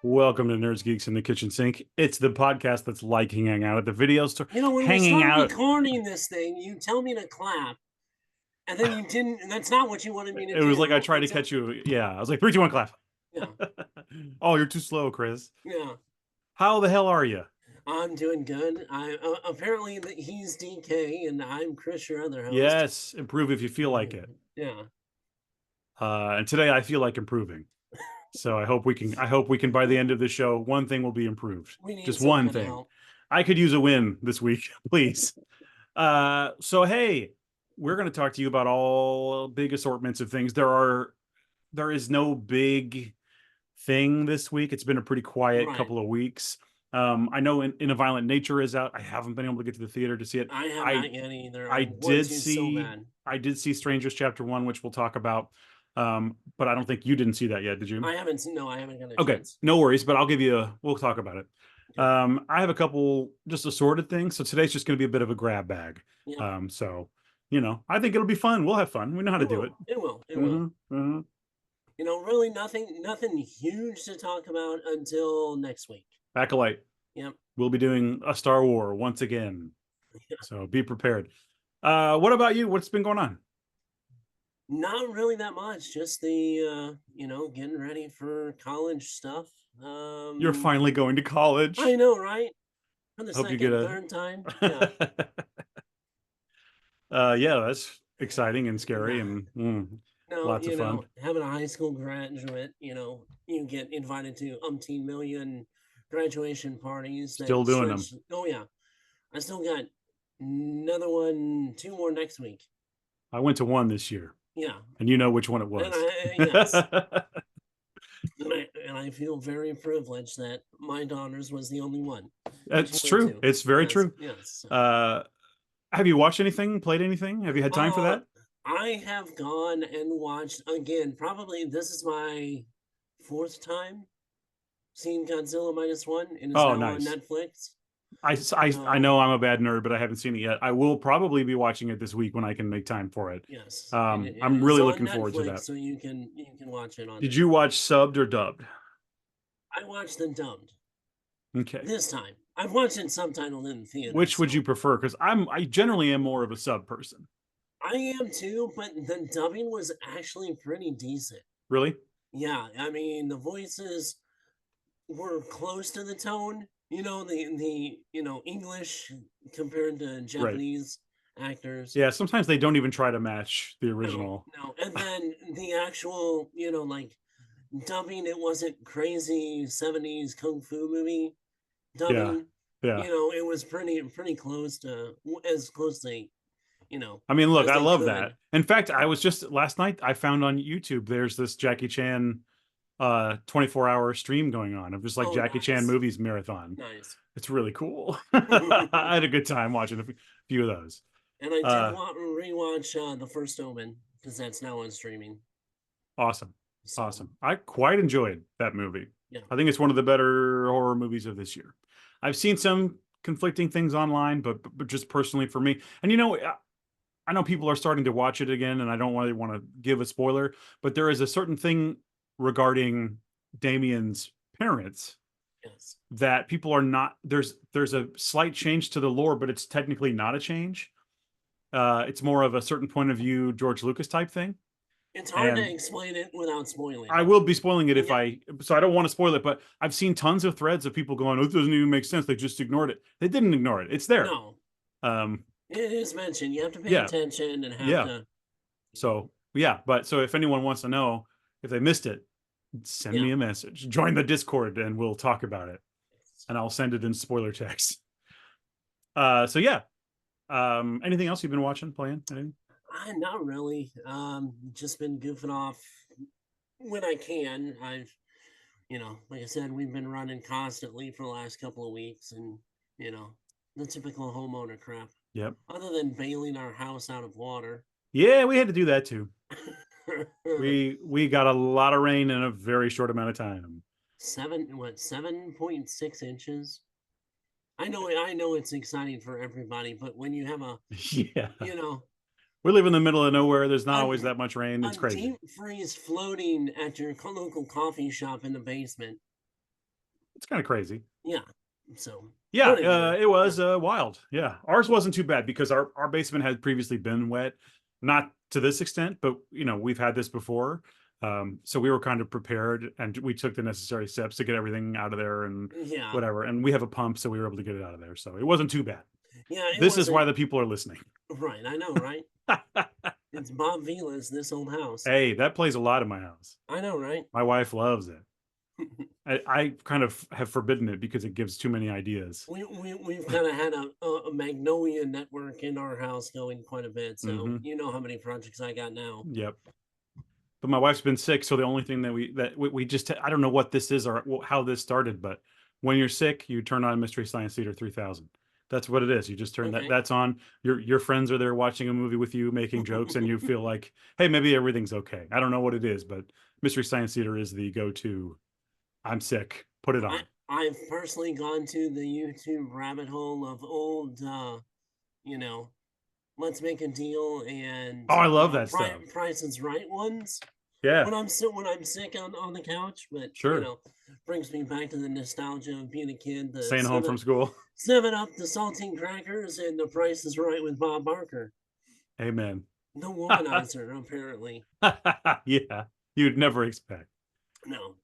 Welcome to Nerds, Geeks, in the Kitchen Sink. It's the podcast that's like hanging out at the video store, When we hanging start out. recording this thing, you tell me to clap, and then you didn't, and that's not what you wanted me to It was like I do tried to until, catch you. Yeah, I was like, three, two, one, clap. yeah, Oh, you're too slow, Chris. yeah. How the hell are you? I'm doing good. Apparently he's DK and I'm Chris, your other host. Yes, improve if you feel like it. Yeah, And today I feel like improving. So I hope we can. I hope we can by the end of the show, one thing will be improved. we need Just some one kind of thing. help. I could use a win this week, please. So hey, we're going to talk to you about all big assortments of things. There is no big thing this week. It's been a pretty quiet Right. couple of weeks. I know in a Violent Nature is out. I haven't been able to get to the theater to see it. I have I not yet either. I I want did to so see bad. I did see Strangers Chapter 1, which we'll talk about. But I don't think you didn't see that yet, did you? I haven't seen. No, I haven't got a Okay, chance. no worries, but we'll talk about it. Okay. I have a couple just assorted things. So today's just going to be a bit of a grab bag. Yeah. So I think it'll be fun. We'll have fun. We know how to It do it. will. It will. It will. Mm-hmm, mm-hmm. Really nothing huge to talk about until next week. Acolyte. Yep. We'll be doing a Star War once again. So be prepared. What about you? What's been going on? Not really that much. Just the getting ready for college stuff. You're finally going to I college. know, right? For the Hope you get second, a third time. Yeah. yeah, that's exciting and scary Nah. and No, lots of fun. having a high school graduate, you get invited to umpteen million graduation parties Still that doing them. stretch. Oh yeah. I still got another one, two more next week. I went to one this year. Yeah. And you know which one it And was. I yes. And I feel very privileged that my daughter's was the only one that she That's went true. to. It's very Yes, true. yes. Have you watched anything, played anything? Have you had time for Uh, that? I have gone and watched again. Probably this is my fourth time seeing Godzilla minus one, and it's Oh, now on nice. Netflix. I Um, know I'm a bad nerd, but I haven't seen it yet. I will probably be watching it this week when I can make time for it. yes, and I'm it's really on looking forward to Netflix, that. so you can watch it on Did there. you watch subbed or dubbed? I watched the dubbed Okay. this time. I've watched it subtitled in the theater, Which would you so prefer? Because I generally am more of a sub person. I am too. But the dubbing was actually pretty decent. Really? Yeah, I mean the voices were close to the tone. The English compared to Right. Japanese actors. Yeah, sometimes they don't even try to match the No, original. no. And then the actual, like dubbing, it wasn't crazy 70s kung fu movie Yeah. dubbing. Yeah. It was pretty close to as close to, I mean, look, as I they love that. could. In fact, I was just last night I found on YouTube there's this Jackie Chan 24-hour stream going on of just like Oh, Jackie Chan nice. movies marathon. Nice. It's really cool. And I had a good time watching a few of those. I did Uh rewatch The First Omen because that's now on streaming. awesome. So, Awesome. I quite enjoyed that movie. yeah. I think it's one of the better horror movies of this year. I've seen some conflicting things online, but just personally for me. And I know people are starting to watch it again, and I don't really want to give a spoiler, but there is a certain thing regarding Damien's parents Yes. that people are not. There's a slight change to the lore, but it's technically not a change. It's more of a certain point of view, George Lucas type thing, It's hard to and explain it without spoiling I it. will be spoiling it And if yeah, so I don't want to spoil it, but I've seen tons of threads of people going, "Oh, it doesn't even make sense. They just ignored it." They didn't ignore it. It's there. no, Um, it is mentioned. You have to pay yeah, attention and have yeah. to, So yeah, but so if anyone wants to know if they missed it, send yeah. me a message. Join the Discord and we'll talk about it. And I'll send it in spoiler text. So yeah. Anything else you've been watching, playing? Anything? Not really. Just been goofing off when I can. Like I said, we've been running constantly for the last couple of weeks, and you know, the typical homeowner crap. Yep. Other than bailing our house out of water. Yeah, we had to do that too. We got a lot of rain in a very short amount of time. 7.6 inches. I know it's exciting for everybody, but when you have Yeah. you know, We live in the middle of nowhere. There's not a, always that much rain. a It's crazy. deep freeze floating at your local coffee shop in the basement, It's kind of crazy. Yeah. So, Yeah, but anyway, it yeah. was wild. Yeah, ours wasn't too bad because our basement had previously been wet, not to this extent, but we've had this before. So we were kind of prepared, and we took the necessary steps to get everything out of there and Yeah. whatever. And we have a pump, so we were able to get it out of there. So it wasn't too bad. Yeah, it This is why wasn't the people are listening. right. I know, right? It's Bob Vila's this old house. Hey, that plays a lot in my house. I know, right? My wife loves it. I kind of have forbidden it because it gives too many ideas. We've kind of had a Magnolia network in our house going quite a bit. So Hmm. you know how many projects I got now. Yep. But my wife's been sick, so the only thing that we just I don't know what this is or how this started, but when you're sick, you turn on Mystery Science Theater 3000. That's what it is. You just turn Okay. that's on. Your friends are there watching a movie with you, making jokes, and you feel like, hey, maybe everything's okay. I don't know what it is, but Mystery Science Theater is the go-to. I'm sick. Put it I on. I've personally gone to the YouTube rabbit hole of old, you know, let's make a deal and Oh, I love that stuff. Price is Right ones. Yeah, When I'm sick on the couch, but sure. brings me back to the nostalgia of being a kid. The Staying home from school. 7 Up, the saltine crackers, and the Price is Right with Bob Barker. Amen. The womanizer, apparently. Yeah, you'd never expect. No.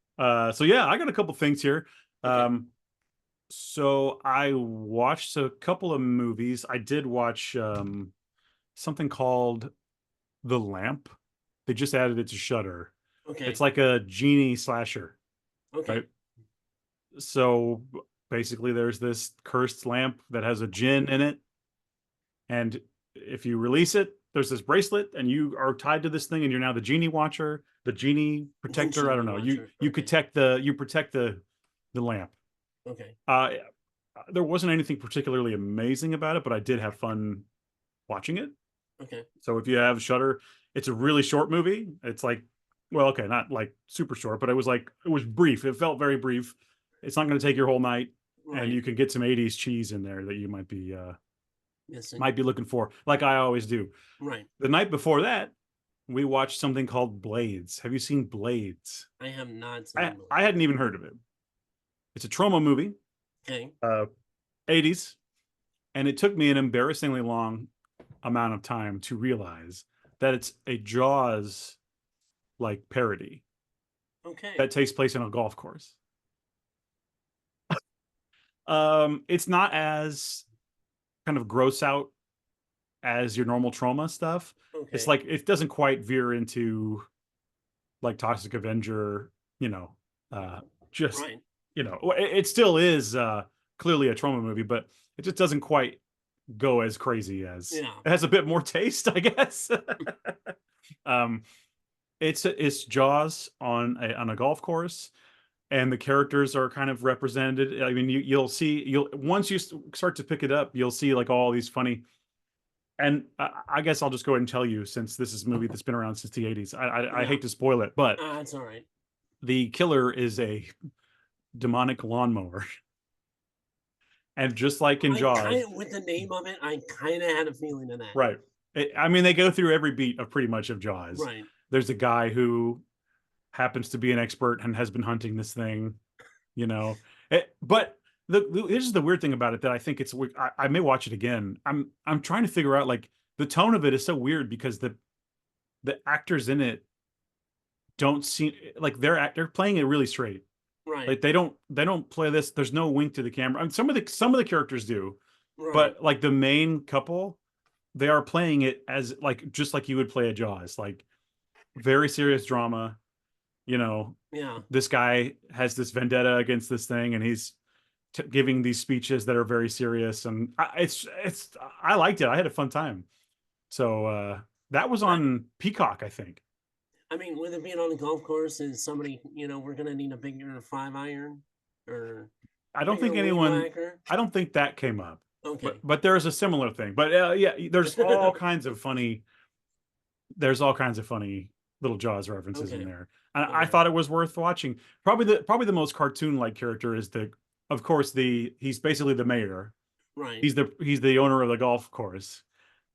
So yeah, I got a couple things here. Okay. Um, so I watched a couple of movies. I did watch something called The Lamp. They just added it to Shudder. It's Okay. like a genie slasher, Okay. right? So basically, there's this cursed lamp that has a djinn in it, and if you release it, there's this bracelet, and you are tied to this thing, and you're now the genie watcher, the genie The protector. I don't Genie know. You Watcher. you Okay. protect the lamp. Okay. There wasn't anything particularly amazing about it, but I did have fun watching it. Okay. So if you have Shutter, it's a really short movie. It's like, well, okay, not like super short, but it was brief. It felt very brief. It's not going to take your whole night, and Right. you can get some '80s cheese in there that you Missing. might be looking for, like I always do. Right. The night before that, we watched something called Blades. Have you seen Blades? I have not I seen I hadn't Blades. even heard of it. It's a trauma movie, Okay. uh, '80s, and it took me an embarrassingly long amount of time to realize that it's a Jaws like parody Okay. that takes place in a golf course. It's not as kind of gross out as your normal trauma stuff. It's Okay. like it doesn't quite veer into like Toxic Avenger, you know, uh just Right. it still is clearly a trauma movie, but it just doesn't quite go as crazy as Yeah. it has a bit more taste, I guess. um it's Jaws on a golf course, and the characters are kind of represented. I mean, you'll see you'll once you start to pick it up, you'll see like all these funny. And I guess I'll just go ahead and tell you, since this is a movie that's been around since the '80s. I Yeah. hate to spoil it, but That's all right. the killer is a demonic lawnmower, and just like in I kind Jaws, of, with the name of it, I kind of had a feeling of that. right? I mean, they go through every beat of pretty much of Jaws. Right. There's a guy who happens to be an expert and has been hunting this thing, you know. But this is the weird thing about it that I think I may watch it again. I'm trying to figure out like the tone of it is so weird because the actors in it don't seem like they're playing it really straight. Right. Like they don't play this. There's no wink to the camera. I mean, some of the characters do, Right. but like the main couple, they are playing it as like just like you would play a Jaws, like very serious drama. You know, Yeah. this guy has this vendetta against this thing, and he's giving these speeches that are very serious. And I liked it. I had a fun time. So that was I, on Peacock, I think. I mean, with it being on a golf course, is somebody, we're gonna need a bigger 5 iron or I don't bigger think weed anyone. whacker. I don't think that came up, but Okay. there's a similar thing. But yeah, there's all kinds of funny. There's all kinds of funny little Jaws references in Okay. there. And I Okay. thought it was worth watching. Probably the most cartoon like character is of course he's basically the mayor. Right. He's the owner of the golf course,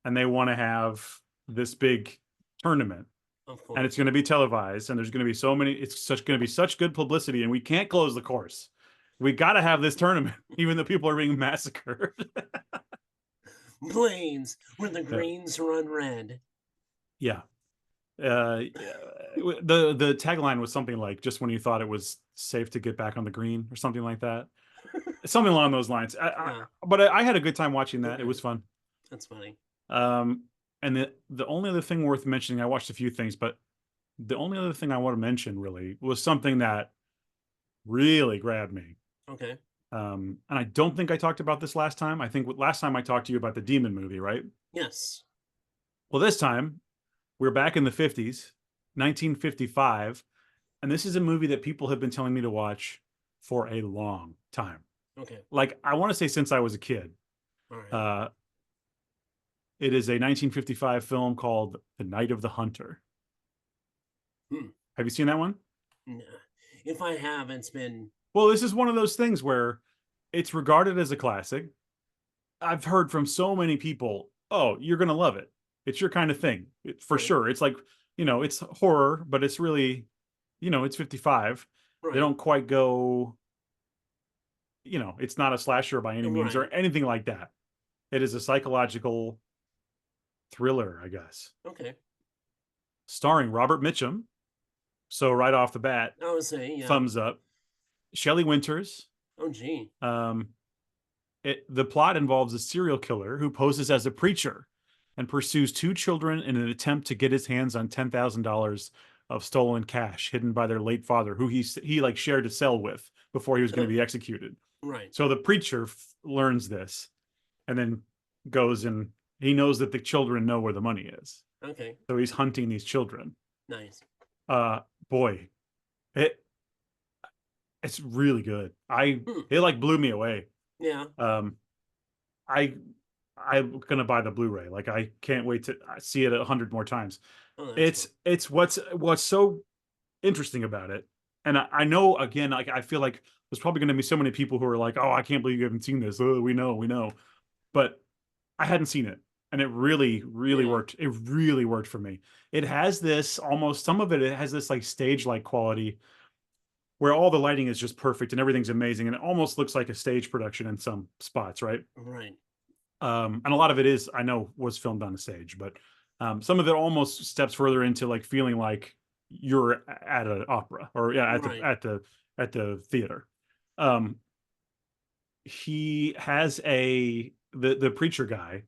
and they want to have this big tournament, Of and it's course. going to be televised, and there's going to be so many. It's such going to be such good publicity, and we can't close the course. We got to have this tournament, even though people are being massacred. Plains where the Yeah. greens run red. Yeah. The tagline was something like just when you thought it was safe to get back on the green or something like that. Something along those lines. Yeah. But I had a good time watching that. It Okay. was fun. That's funny. And the only other thing worth mentioning, I watched a few things, but the only other thing I want to mention really was something that really grabbed me. Okay. And I don't think I talked about this last time. I think last time I talked to you about the Demon movie, right? Yes. Well, this time we're back in the 50s, 1955, and this is a movie that people have been telling me to watch for a long time. Okay. Like I want to say since I was a kid. All right. Uh, it is a 1955 film called The Night of the Hunter. Hmm. Have you seen that one? Nah. If I have, it's been Well, this is one of those things where it's regarded as a classic. I've heard from so many people, "Oh, you're gonna love it. It's your kind of thing." For right. sure. It's like, it's horror, but it's really, it's 55. They Right. don't quite go, it's not a slasher by any means or Right. anything like that. It is a psychological thriller, I guess, Okay. starring Robert Mitchum. So right off the bat, I would say, yeah. thumbs up. Shelley Winters. Oh, gee. Um, the plot involves a serial killer who poses as a preacher and pursues two children in an attempt to get his hands on $10,000 of stolen cash hidden by their late father, who he like shared a cell with before he was going to be executed. Right. So the preacher learns this and then goes and he knows that the children know where the money is. Okay. So he's hunting these children. Nice. Boy, it's really good. Hmm. It like blew me away. Yeah. I I'm gonna buy the Blu-ray. Like I can't wait to see it 100 more times. Oh, that's It's cool. it's what's so interesting about it. And I know again, like I feel like there's probably gonna be so many people who are like, "Oh, I can't believe you haven't seen this." Oh, we know. But I hadn't seen it, and it really, really Yeah. worked. It really worked for me. It has this almost some of it. It has this like stage-like quality where all the lighting is just perfect and everything's amazing, and it almost looks like a stage production in some spots, right? Right. And a lot of it is, I know, was filmed on a stage, but some of it almost steps further into like feeling like you're at an opera or yeah, Right. at the theater. Um, he has the preacher guy,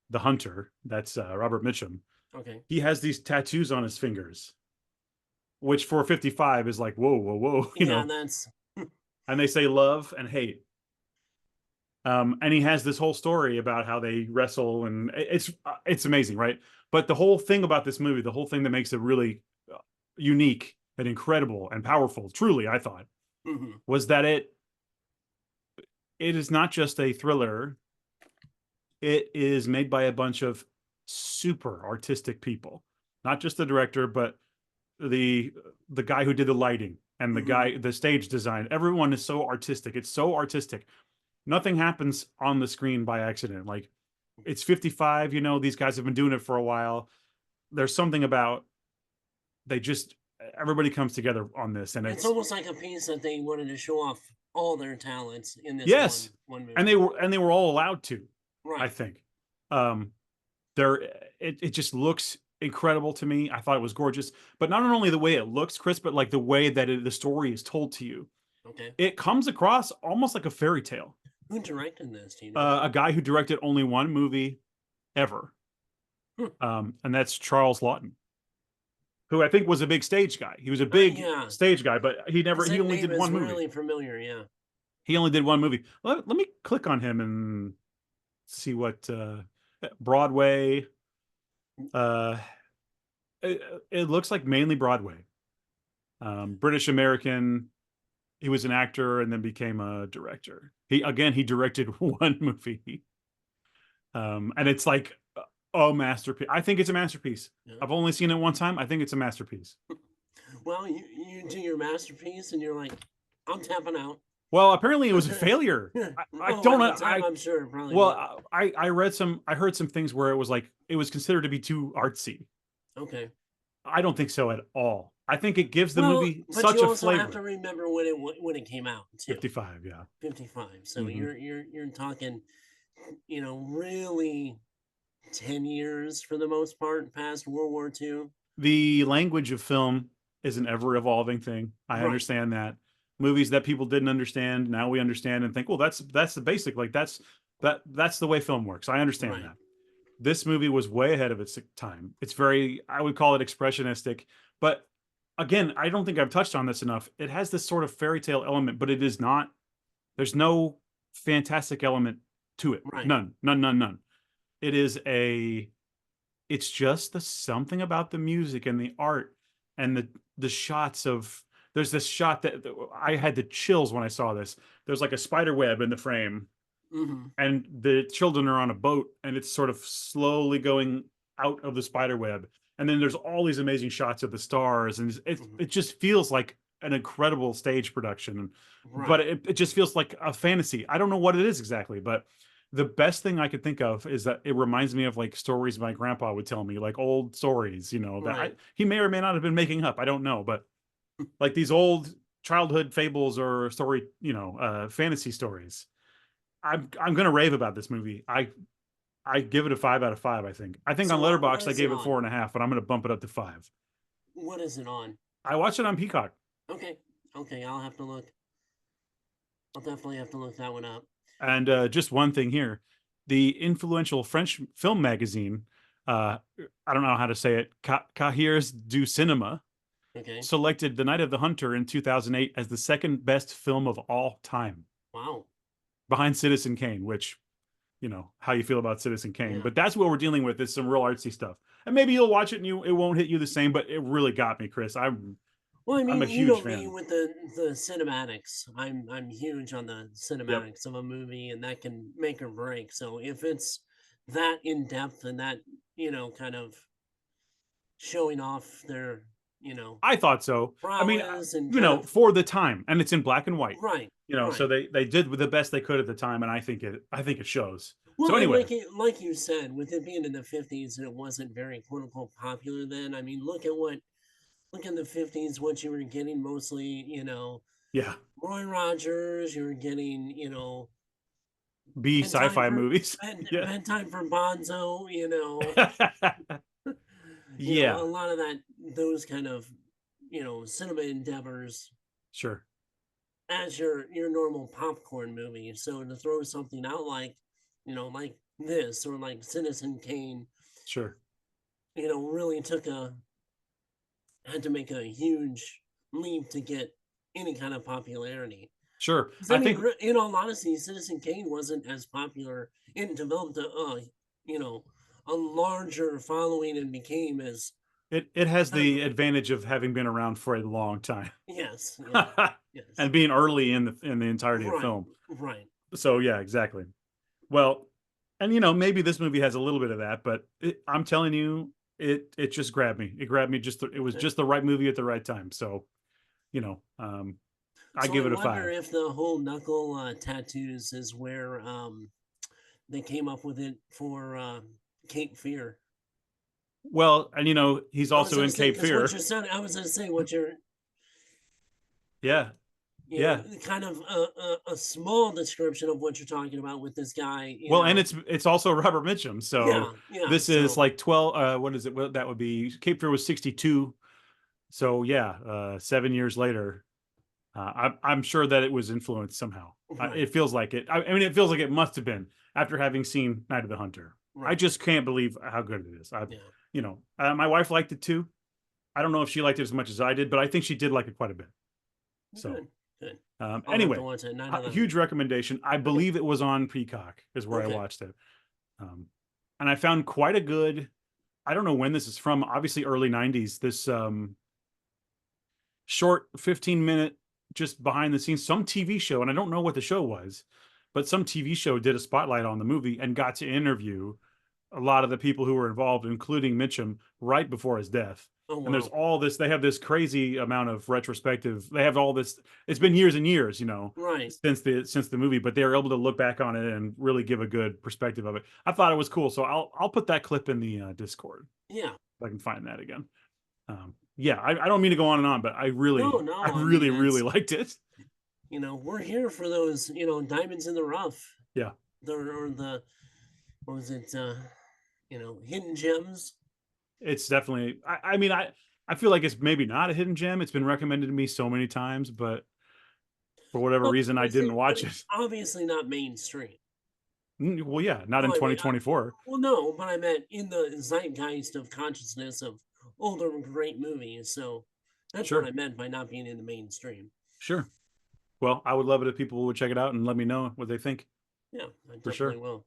the hunter. That's Robert Mitchum. Okay. He has these tattoos on his fingers, which for 55 is like whoa, whoa, whoa, Yeah, that's And they say love and hate. And he has this whole story about how they wrestle, and it's amazing, right? But the whole thing about this movie, the whole thing that makes it really unique and incredible and powerful, truly, I thought, mhm. was that it is not just a thriller. It is made by a bunch of super artistic people, not just the director, but the the guy who did the lighting and Mhm. the stage design. Everyone is so artistic. It's so artistic. Nothing happens on the screen by accident. Like it's 55, these guys have been doing it for a while. There's something about they just everybody comes together on this and It's it's almost like a piece that they wanted to show off all their talents in this yes. one And movie. they were all allowed to, I Right. think. Um there it just looks incredible to me. I thought it was gorgeous, but not only the way it looks, Chris, but like the way that the story is told to you. Okay. It comes across almost like a fairy tale. Who directed this? Do you know? A guy who directed only one movie ever, Hmm. and that's Charles Lawton, who I think was a big stage guy. He was a big Yeah. stage guy, but Because he that only name did is one movie. really familiar. Yeah. He only did one movie. Let me click on him and see what Broadway. Uh, it looks like mainly Broadway. British American. He was an actor and then became a director. He directed one movie, and it's like a masterpiece. I think it's a masterpiece. Yeah. I've only seen it one time. I think it's a masterpiece. Well, you do your masterpiece and you're like, I'm tapping out. Well, apparently it was a failure. I Oh, don't at the know. time, I'm sure it probably was. Well, I heard some things where it was like it was considered to be too artsy. Okay. I don't think so at all. I think it gives the Well, movie but such you a also have to flavor. remember when it came out too. 55, yeah. 55. So Hmm. you're talking, really 10 years for the most part past World War II. The language of film is an ever evolving thing. I Right. understand that. Movies that people didn't understand, now we understand and think, well, that's the basic. Like that's the way film works. I understand Right. that. This movie was way ahead of its time. It's very, I would call it expressionistic, but again, I don't think I've touched on this enough. It has this sort of fairy tale element, but it is not, there's no fantastic element to it. Right. None, none, none, none. It is a, it's just the something about the music and the art and the shots of, there's this shot that I had the chills when I saw this. There's like a spider web in the frame Hmm. and the children are on a boat and it's sort of slowly going out of the spider web, and then there's all these amazing shots of the stars, and Hmm. it just feels like an incredible stage production, but Right. it just feels like a fantasy. I don't know what it is exactly, but the best thing I could think of is that it reminds me of like stories my grandpa would tell me, like old stories, that Right. he may or may not have been making up, I don't know, but like these old childhood fables or story, fantasy stories. I'm gonna rave about this movie. I give it a 5 out of 5. I think So on what Letterboxd I is it gave it on? 4.5, but I'm gonna bump it up to 5. What is it on? I watched it on Peacock, Okay. Okay. I'll have to look. I'll definitely have to look that one up. and just one thing here, the influential French film magazine, uh, I don't know how to say it, Cahiers du Cinema, Okay. selected The Night of the Hunter in 2008 as the second best film of all time, Wow. behind Citizen Kane, which how you feel about Citizen Kane, Yeah. but that's what we're dealing with is some real artsy stuff. And maybe you'll watch it and it won't hit you the same, but it really got me, Chris. Well, I I'm a mean, you huge know me fan. with the cinematics. I'm huge on the Yep. cinematics of a movie, and that can make or break. So if it's that in depth and that kind of showing off their I thought so. I mean, prowess and kind of for the time, and it's in black and white. right, So right. they did the best they could at the time, and I think it shows. So Well, and anyway, like you said, with it being in the 50s and it wasn't very quote unquote popular then. I mean, look in the 50s, what you were getting mostly, yeah, Roy Rogers. You were getting, B bedtime sci-fi for movies. Yeah. bedtime for Bonzo. A Yeah, lot of that, those kind of, cinema endeavors sure, as your normal popcorn movie. So to throw something out like, like this or like Citizen Kane, sure, really had to make a huge leap to get any kind of popularity. sure. 'Cause, I I mean, think in all honesty, Citizen Kane wasn't as popular. It developed you know, a larger following and became as it has kind of the advantage of having been around for a long time. yes, yeah, yes, And being early in the entirety of right, film. right, So yeah, exactly. Well, and maybe this movie has a little bit of that, but I'm telling you, it just grabbed me. It grabbed me it was okay. just the right movie at the right time. So you know, um, I So I give it a wonder 5. if the whole knuckle tattoos is where they came up with it for Cape Fear. Well, and he's I was also gonna in say Cape because what Fear. you're saying, I was gonna say what you're Yeah, yeah. kind of a small description of what you're talking about with this guy. Well, and it's also Robert Mitchum. So Yeah, yeah. this is So like 12. What is it? Well, that would be Cape Fear was 62. So yeah, 7 years later. I'm sure that it was influenced somehow. right, It feels like it. I mean, it feels like it must have been after having seen Night of the Hunter. I right. just can't believe how good it is. Yeah. My wife liked it too. I don't know if she liked it as much as I did, but I think she did like it quite a bit. So Good, good. I'll have to anyway, watch it. Night of the huge Hunter. recommendation. I Okay, believe it was on Peacock is where I okay. watched it, and I found quite a good. I don't know when this is from. Obviously, early '90s. This short 15-minute just behind the scenes some TV show, and I don't know what the show was, but some TV show did a spotlight on the movie and got to interview a lot of the people who were involved, including Mitchum, right before his death. Oh And there's wow. all this, they have this crazy amount of retrospective. They have all this, it's been years and years, Right. since the movie, but they were able to look back on it and really give a good perspective of it. I thought it was cool. So I'll put that clip in the Discord Yeah. if I can find that again. Yeah, I don't mean to go on and on, but No, I no, I mean, really, really that's, liked it. we're here for those, diamonds in the rough. Yeah, Or the, what was it, hidden gems. it's definitely. I mean, I feel like it's maybe not a hidden gem. It's been recommended to me so many times, but for whatever But reason, I didn't but watch it's it. obviously not mainstream. Well, yeah, not in Well, I mean, 2024. well, no, but I meant in the zeitgeist of consciousness of older great movies. So that's what Sure, I meant by not being in the mainstream. sure. Well, I would love it if people would check it out and let me know what they think Yeah, I for definitely sure. will.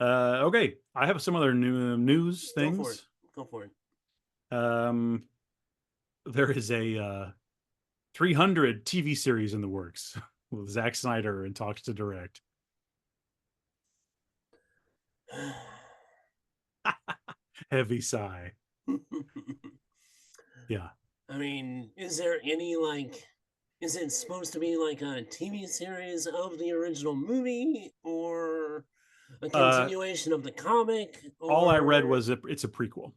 Okay, I have some other new news Go for it. things. Go for it. Um, there is a 300 TV series in the works with Zack Snyder and talks to direct. Heavy sigh. Yeah. I mean, is there any like, is it supposed to be like a TV series of the original movie or a Uh, continuation of the comic? all I read Or was it's a prequel.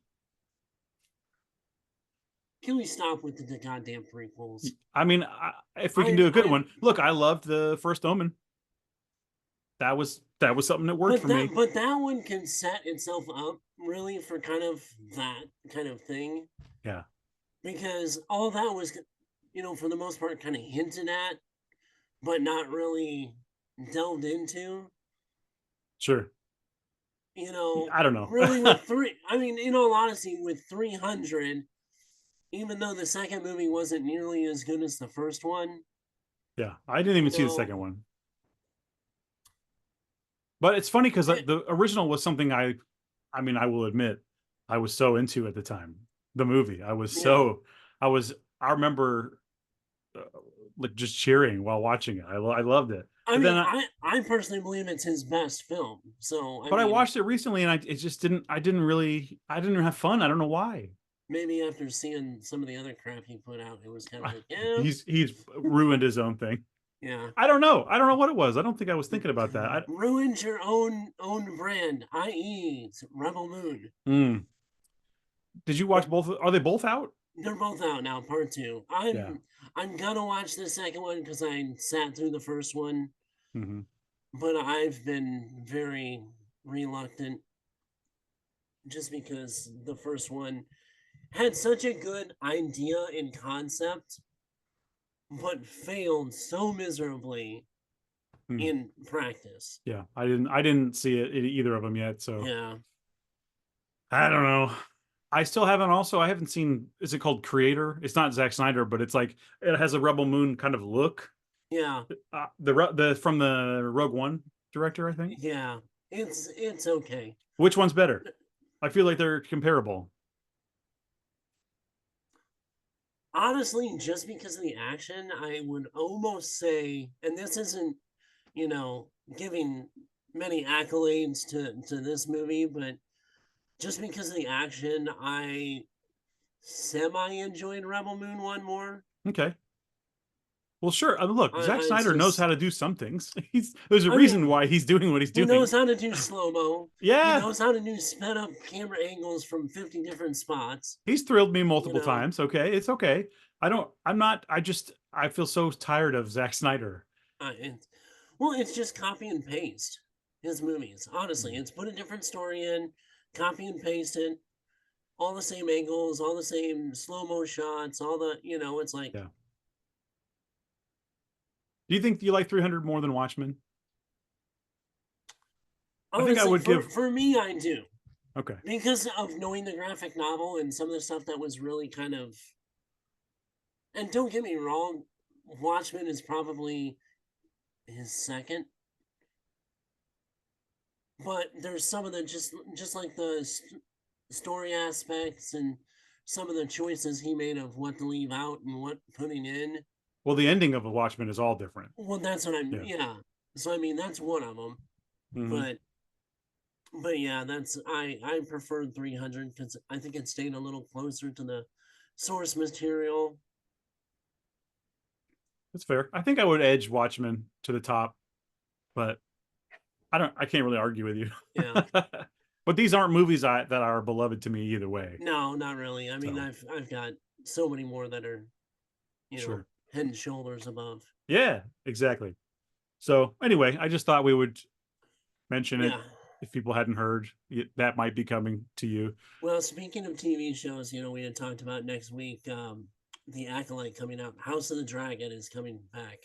can we stop with the goddamn prequels? I mean, if we can do a good I'm one, look, I loved the first Omen. That was something that worked But for that me. but that one can set itself up really for kind of that kind of thing Yeah, because all that was, for the most part, kind of hinted at, but not really delved into. sure. I don't know. Really with three. I mean, in all honesty, with 300, even though the second movie wasn't nearly as good as the first one, Yeah, I didn't even you see the know, second one. But it's funny because it, the original was something I mean, I will admit, I was so into at the time. The movie, yeah. I was, I remember uh, like just cheering while watching it. I loved it. I But then, mean, I personally believe it's his best film. So I but I mean, watched it recently and it just didn't, I didn't have fun. I don't know why. maybe after seeing some of the other crap he put out, it was kind of like, yeah, He's ruined his own thing. yeah. I don't know. I don't know what it was. I don't think I was thinking about that. Ruined your own brand, i.e., Rebel Moon. Mm. Did you watch both? Are they both out? They're both out now, part two. Yeah. I'm gonna watch the second one because I sat through the first one, Hmm. but I've been very reluctant just because the first one had such a good idea and concept, but failed so miserably Mm. in practice. Yeah, I didn't see it in either of them yet, so Yeah, I don't know. I haven't seen, is it called Creator? It's not Zack Snyder, but it's like it has a Rebel Moon kind of look. yeah, The from the Rogue One director, I think. yeah. It's okay. Which one's better? I feel like they're comparable. Honestly, just because of the action, I would almost say, and this isn't, you know, giving many accolades to this movie, but just because of the action, I semi enjoyed Rebel Moon one more. Okay. Well, sure. Look, Zack It's Snyder knows how just, to do some things. There's a I reason mean, why he's doing what he's he doing. knows how to do slow mo. He Yeah, knows how to do sped up camera angles from 50 different spots. he's thrilled me You multiple know, times. Okay, it's okay. I don't. I'm not. I feel so tired of Zack Snyder. it's, well, it's just copy and paste his movies. Honestly, Mm. it's put a different story in, copy and paste it, all the same angles, all the same slow mo shots, all the, it's like, Yeah. Do you think you like 300 more than Watchmen? I think I honestly, would for, give. for me, I do. Okay. Because of knowing the graphic novel and some of the stuff that was really kind of, and don't get me wrong, Watchmen is probably his second, but there's some of the just like the story aspects and some of the choices he made of what to leave out and what putting in. Well, the ending of a Watchmen is all different. Well, that's what I'm. Yeah. Yeah. So I mean, that's one of them. Hmm. But yeah, that's I preferred 300 because I think it stayed a little closer to the source material. That's fair. I think I would edge Watchmen to the top, but I don't. I can't really argue with you. Yeah. But these aren't movies that are beloved to me either way. No, not really. I mean, So I've got so many more that are, sure. head and shoulders above. Yeah, exactly. So anyway, I just thought we would mention it Yeah. if people hadn't heard. That might be coming to you. Well, speaking of TV shows, we had talked about next week, the Acolyte coming out. House of the Dragon is coming back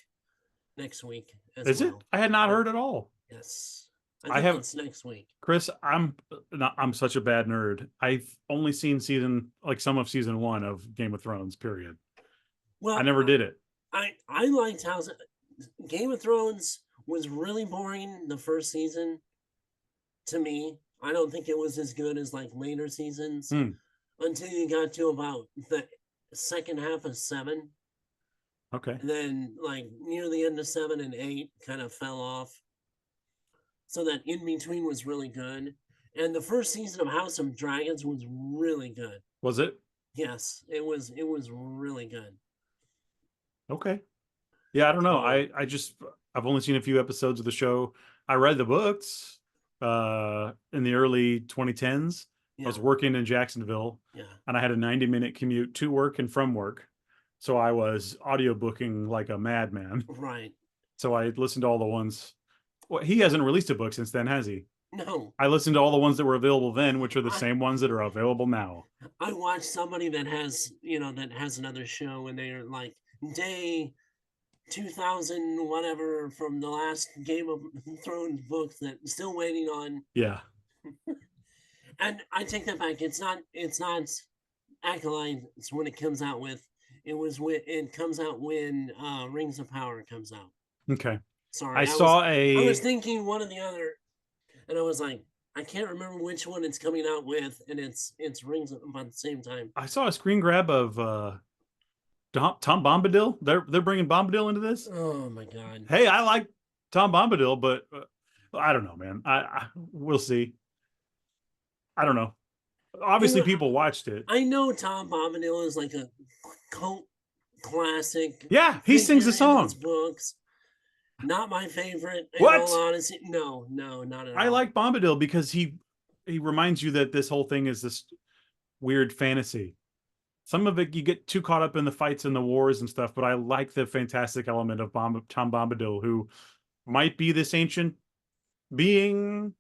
next week as Is it? well. I had not Yep. heard at all. Yes. I I think have it's next week. Chris. I'm such a bad nerd. I've only seen some of season 1 of Game of Thrones. Period. I Well, never did it. I liked Game of Thrones was really boring the first season to me. I don't think it was as good as like later seasons Hmm. until you got to about the second half of 7. Okay. And then like near the end of 7 and 8 kind of fell off. So that in between was really good. And the first season of House of Dragons was really good. Was it? Yes, it was really good. Okay. Yeah, I don't know. So I've only seen a few episodes of the show. I read the books in the early 2010s. I yeah, was working in Jacksonville yeah, and I had a 90-minute commute to work and from work. So I was audiobooking like a madman. right. So I listened to all the ones. Well, he hasn't released a book since then, has he? No, I listened to all the ones that were available then, which are the I same ones that are available now. I watched somebody that has another show and they're like day 2000 whatever from the last Game of Thrones books that still waiting on. Yeah. And I take that back. It's not Acolyte when it comes out with. It comes out when Rings of Power comes out. Okay. I Sorry, saw I was a thinking one or the other, and I was like, I can't remember which one it's coming out with, and it's Rings about the same time. I saw a screen grab of Tom Bombadil. They're bringing Bombadil into this. Oh my god! Hey, I like Tom Bombadil, but I don't know, man. We'll see. I don't know. You Obviously, know, people watched it. I know Tom Bombadil is like a cult classic Yeah, he sings figure a in those song. books. Not my favorite, in all What? honesty. No, no, not at I all. like Bombadil because he reminds you that this whole thing is this weird fantasy. Some of it you get too caught up in the fights and the wars and stuff, but I like the fantastic element of Tom Bombadil, who might be this ancient being.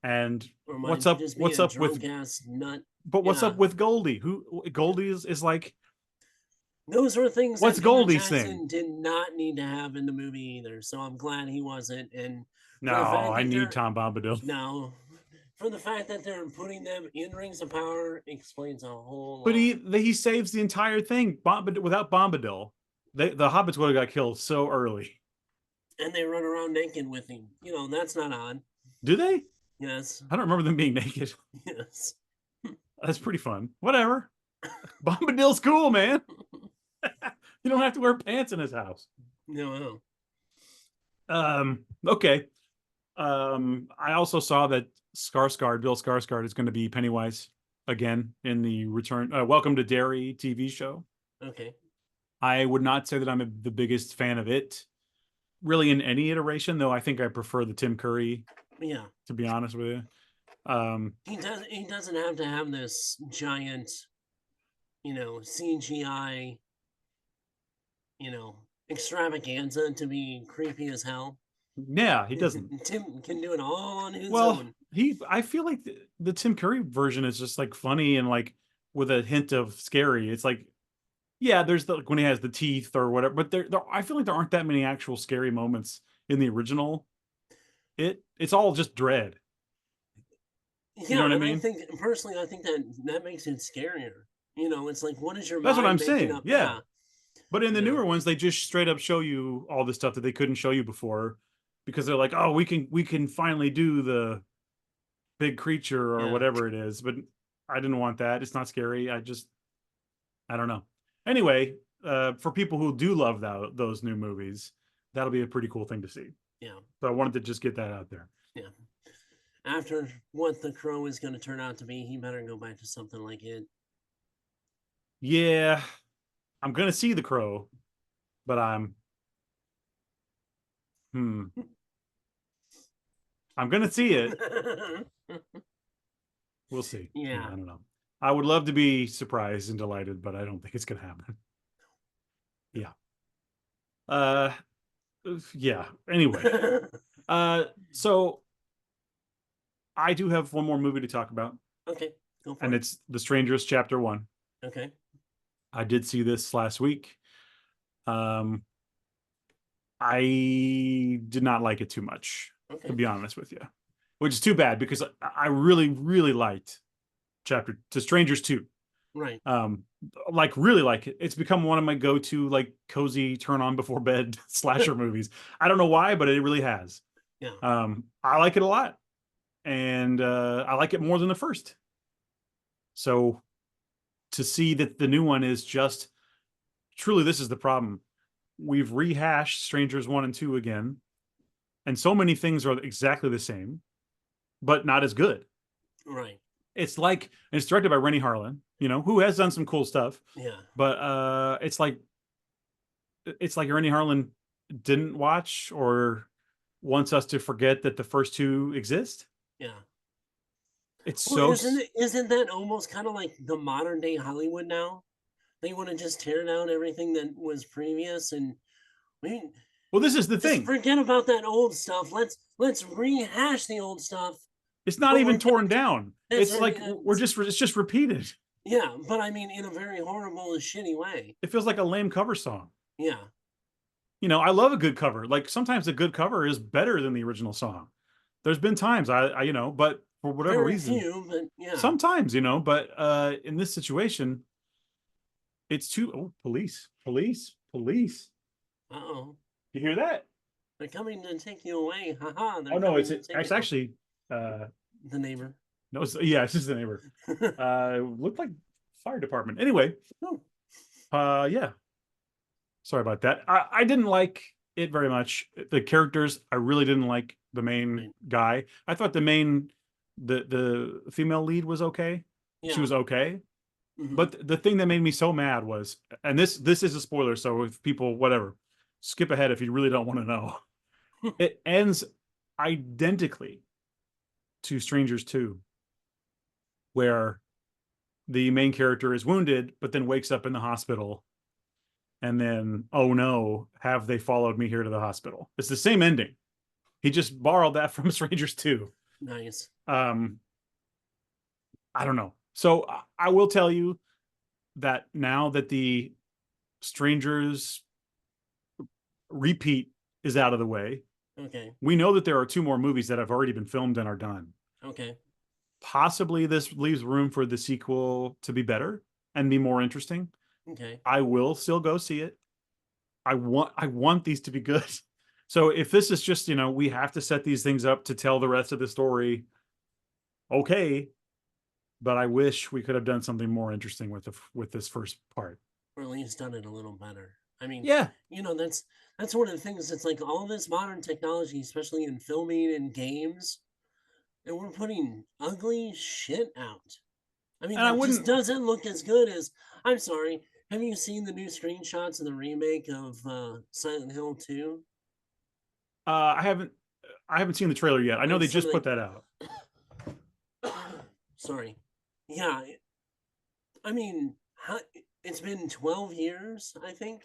And Or what's might up? just be What's a up with? drunk ass nut. But what's Yeah, up with Goldie? Who Goldie is like? those were things What's that Peter Goldie's thing? Jackson did not need to have in the movie either. So I'm glad he wasn't. And No, for the fact I that need they're Tom Bombadil. no, for the fact that they're putting them in Rings of Power explains a whole But lot. he saves the entire thing. Without Bombadil, the hobbits would have got killed so early. And they run around naked with him. That's not odd. Do they? Yes, I don't remember them being naked. yes. That's pretty fun. Whatever. Bombadil's cool, man. You don't have to wear pants in his house. No, no. Okay. I also saw that Bill Skarsgård is going to be Pennywise again in the Welcome to Derry TV show. Okay. I would not say that I'm the biggest fan of it, really, in any iteration, though I think I prefer the Tim Curry, Yeah. to be honest with you. He doesn't have to have this giant, CGI, extravaganza to be creepy as hell. Yeah, he doesn't. Tim can do it all on his Well, own. I feel like the Tim Curry version is just like funny and like with a hint of scary. It's like, yeah, there's like when he has the teeth or whatever, but I feel like there aren't that many actual scary moments in the original. It's all just dread. You know Yeah, what I and I mean? think personally, I think that makes it scarier. It's like, what is your That's what I'm mind making saying. up? Yeah. Yeah, But in the you know, newer ones, they just straight up show you all the stuff that they couldn't show you before because they're like, oh, we can finally do the big creature or yeah, whatever it is. But I didn't want that. It's not scary. I don't know. Anyway, for people who do love those new movies, that'll be a pretty cool thing to see. yeah, So I wanted to just get that out there. yeah. After what The Crow is going to turn out to be, he better go back to something like it. Yeah, I'm gonna see The Crow, but hmm, I'm gonna see it. We'll see. Yeah, Yeah. I don't know. I would love to be surprised and delighted, but I don't think it's gonna happen. Yeah. Uh yeah. Anyway. So I do have one more movie to talk about, Okay, go for and it. it's The Strangers Chapter 1. Okay. I did see this last week. Um I did not like it too much, to Okay. be honest with you. Which is too bad because I really, really liked Chapter to Strangers 2. Right. Um, like really like it. It's become one of my go-to like cozy turn on before bed slasher movies. I don't know why, but it really has. Yeah. I like it a lot, and I like it more than the first. So to see that the new one is just truly, this is the problem. We've rehashed Strangers 1 and 2 again, and so many things are exactly the same, but not as good. Right. It's like, and it's directed by Rennie Harlan, who has done some cool stuff, Yeah. but it's like Rennie Harlan didn't watch or wants us to forget that the first two exist. Yeah. It's Well, so isn't that almost kind of like the modern day Hollywood now? They want to just tear down everything that was previous, and I mean, well. This is the just thing. forget about that old stuff. Let's rehash the old stuff, It's not but even torn down. that's It's right. like it's just repeated. Yeah, but I mean, in a very horrible and shitty way. It feels like a lame cover song. Yeah. I love a good cover. Like sometimes a good cover is better than the original song. There's been times but for whatever Very reason, few, but yeah. sometimes, but in this situation, it's too police, police, police. Uh-oh. You hear that? They're coming to take you away. Haha, Oh they're no, coming to take it's you. Oh, actually uh the neighbor. no, yeah, it's just the neighbor. Looked like fire department. Anyway, Oh, yeah. Sorry about that. I didn't like it very much. The characters, I really didn't like the main right. guy. I thought the female lead was okay. She Yeah. was okay. Hmm. But the thing that made me so mad was, and this is a spoiler, so if people whatever, skip ahead if you really don't want to know. It ends identically to Strangers 2, where the main character is wounded, but then wakes up in the hospital. And then, oh no, have they followed me here to the hospital? It's the same ending. He just borrowed that from Strangers 2. Nice. Um, I don't know. So I will tell you that now that the Strangers repeat is out of the way, Okay. we know that there are two more movies that have already been filmed and are done. Okay. Possibly this leaves room for the sequel to be better and be more interesting. Okay. I will still go see it. I want these to be good. So if this is just, we have to set these things up to tell the rest of the story, okay, but I wish we could have done something more interesting with this first part. Or at least done it a little better. I mean, Yeah. that's one of the things. It's like all this modern technology, especially in filming and games, and we're putting ugly shit out. I mean, And I that just wouldn't doesn't look as good as. I'm sorry. Have you seen the new screenshots of the remake of Silent Hill 2? I haven't seen the trailer yet. I know Like they some just of put that out. the. Sorry. Yeah. I mean, it's been 12 years, I think.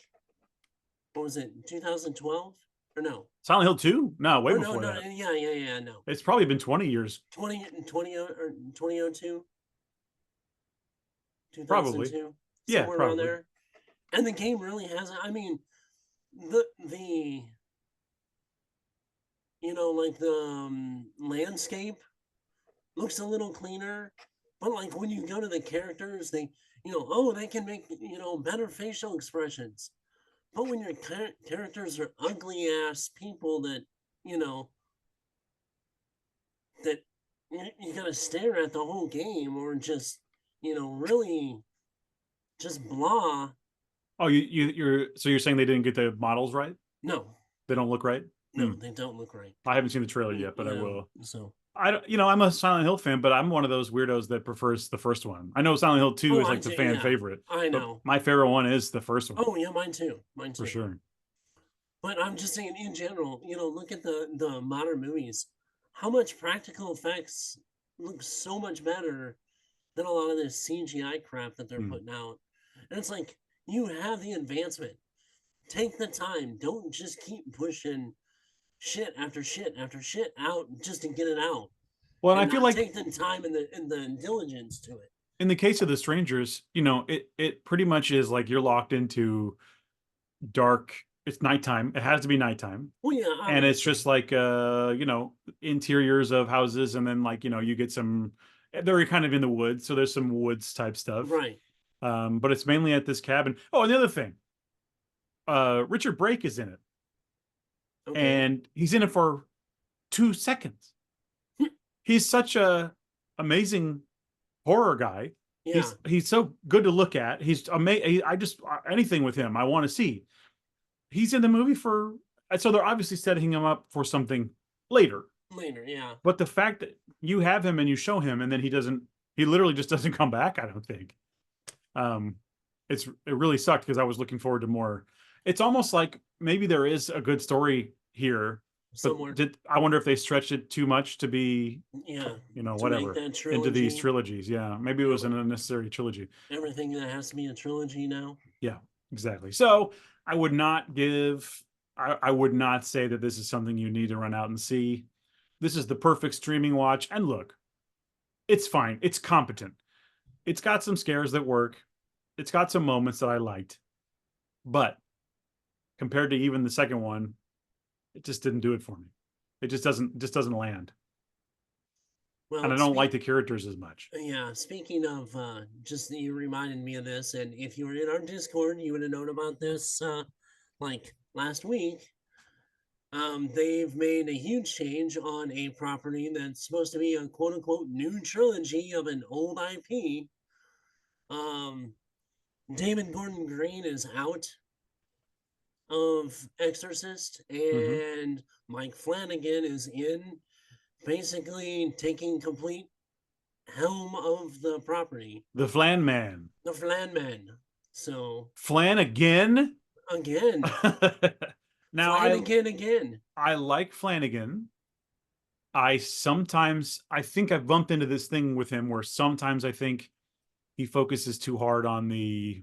What was it, 2012? Or no? Silent Hill 2? No, way Or no, before no, that. yeah, no. It's probably been 20 years. 20 or 2002, Probably. 2002, Yeah, somewhere around probably. there. And the game really has, I mean, the like the landscape looks a little cleaner, but like when you go to the characters, they can make, better facial expressions. But when your characters are ugly ass people that, you know, that you gotta stare at the whole game, or just, really just blah. Oh, you're saying they didn't get the models right? No, They don't look right? Hmm. no, they don't look right. I haven't seen the trailer yet, but I Yeah, will. so. I don't, I'm a Silent Hill fan, but I'm one of those weirdos that prefers the first one. I know Silent Hill 2 Oh, is I like the do. fan Yeah, favorite, I but know. my favorite one is the first one Oh, yeah, mine too. Mine for too. sure. But I'm just saying, in general, look at the modern movies. How much practical effects? looks so much better than a lot of this CGI crap that they're Mm. putting out. And it's like, you have the advancement. Take the time. Don't just keep pushing shit after shit after shit out just to get it out, Well, and and I feel not like take the time and the diligence to it. in the case of the strangers, it pretty much is like you're locked into dark. It's nighttime. It has to be nighttime. Well, yeah, And it's obviously. just like interiors of houses, and then like you get some. They're kind of in the woods, so there's some woods type stuff. Right. But it's mainly at this cabin. Oh, and the other thing, Richard Brake is in it, Okay. and he's in it for 2 seconds. He's such a amazing horror guy. Yeah. He's so good to look at. He's amazing. I just anything with him I want to see. He's in the movie for so they're obviously setting him up for something later. Later. Yeah. But the fact that you have him and you show him and then he literally just doesn't come back, I don't think. Um it really sucked because I was looking forward to more. It's almost like maybe there is a good story here, but Somewhere. I wonder if they stretched it too much to be, Yeah. To make whatever that into these trilogy. trilogies. Yeah, maybe it was an unnecessary trilogy. Everything that has to be a trilogy now. Yeah, exactly. So I would not give, I would not say that this is something you need to run out and see. This is the perfect streaming watch. And look, it's fine. It's competent. It's got some scares that work. It's got some moments that I liked. But compared to even the second one, it just didn't do it for me. It just doesn't land. And I Well, don't like the characters as much. yeah, speaking of, just you reminded me of this, and if you were in our Discord, you would have known about this, like last week. They've made a huge change on a property that's supposed to be a quote unquote new trilogy of an old IP. Um, David Gordon Green is out of Exorcist, Hmm. and Mike Flanagan is in, basically taking complete helm of the property, The Flan Man. the Flanagan. So Flan again? again, Now Flanagan. I like Flanagan. I think I've bumped into this thing with him where sometimes I think he focuses too hard on the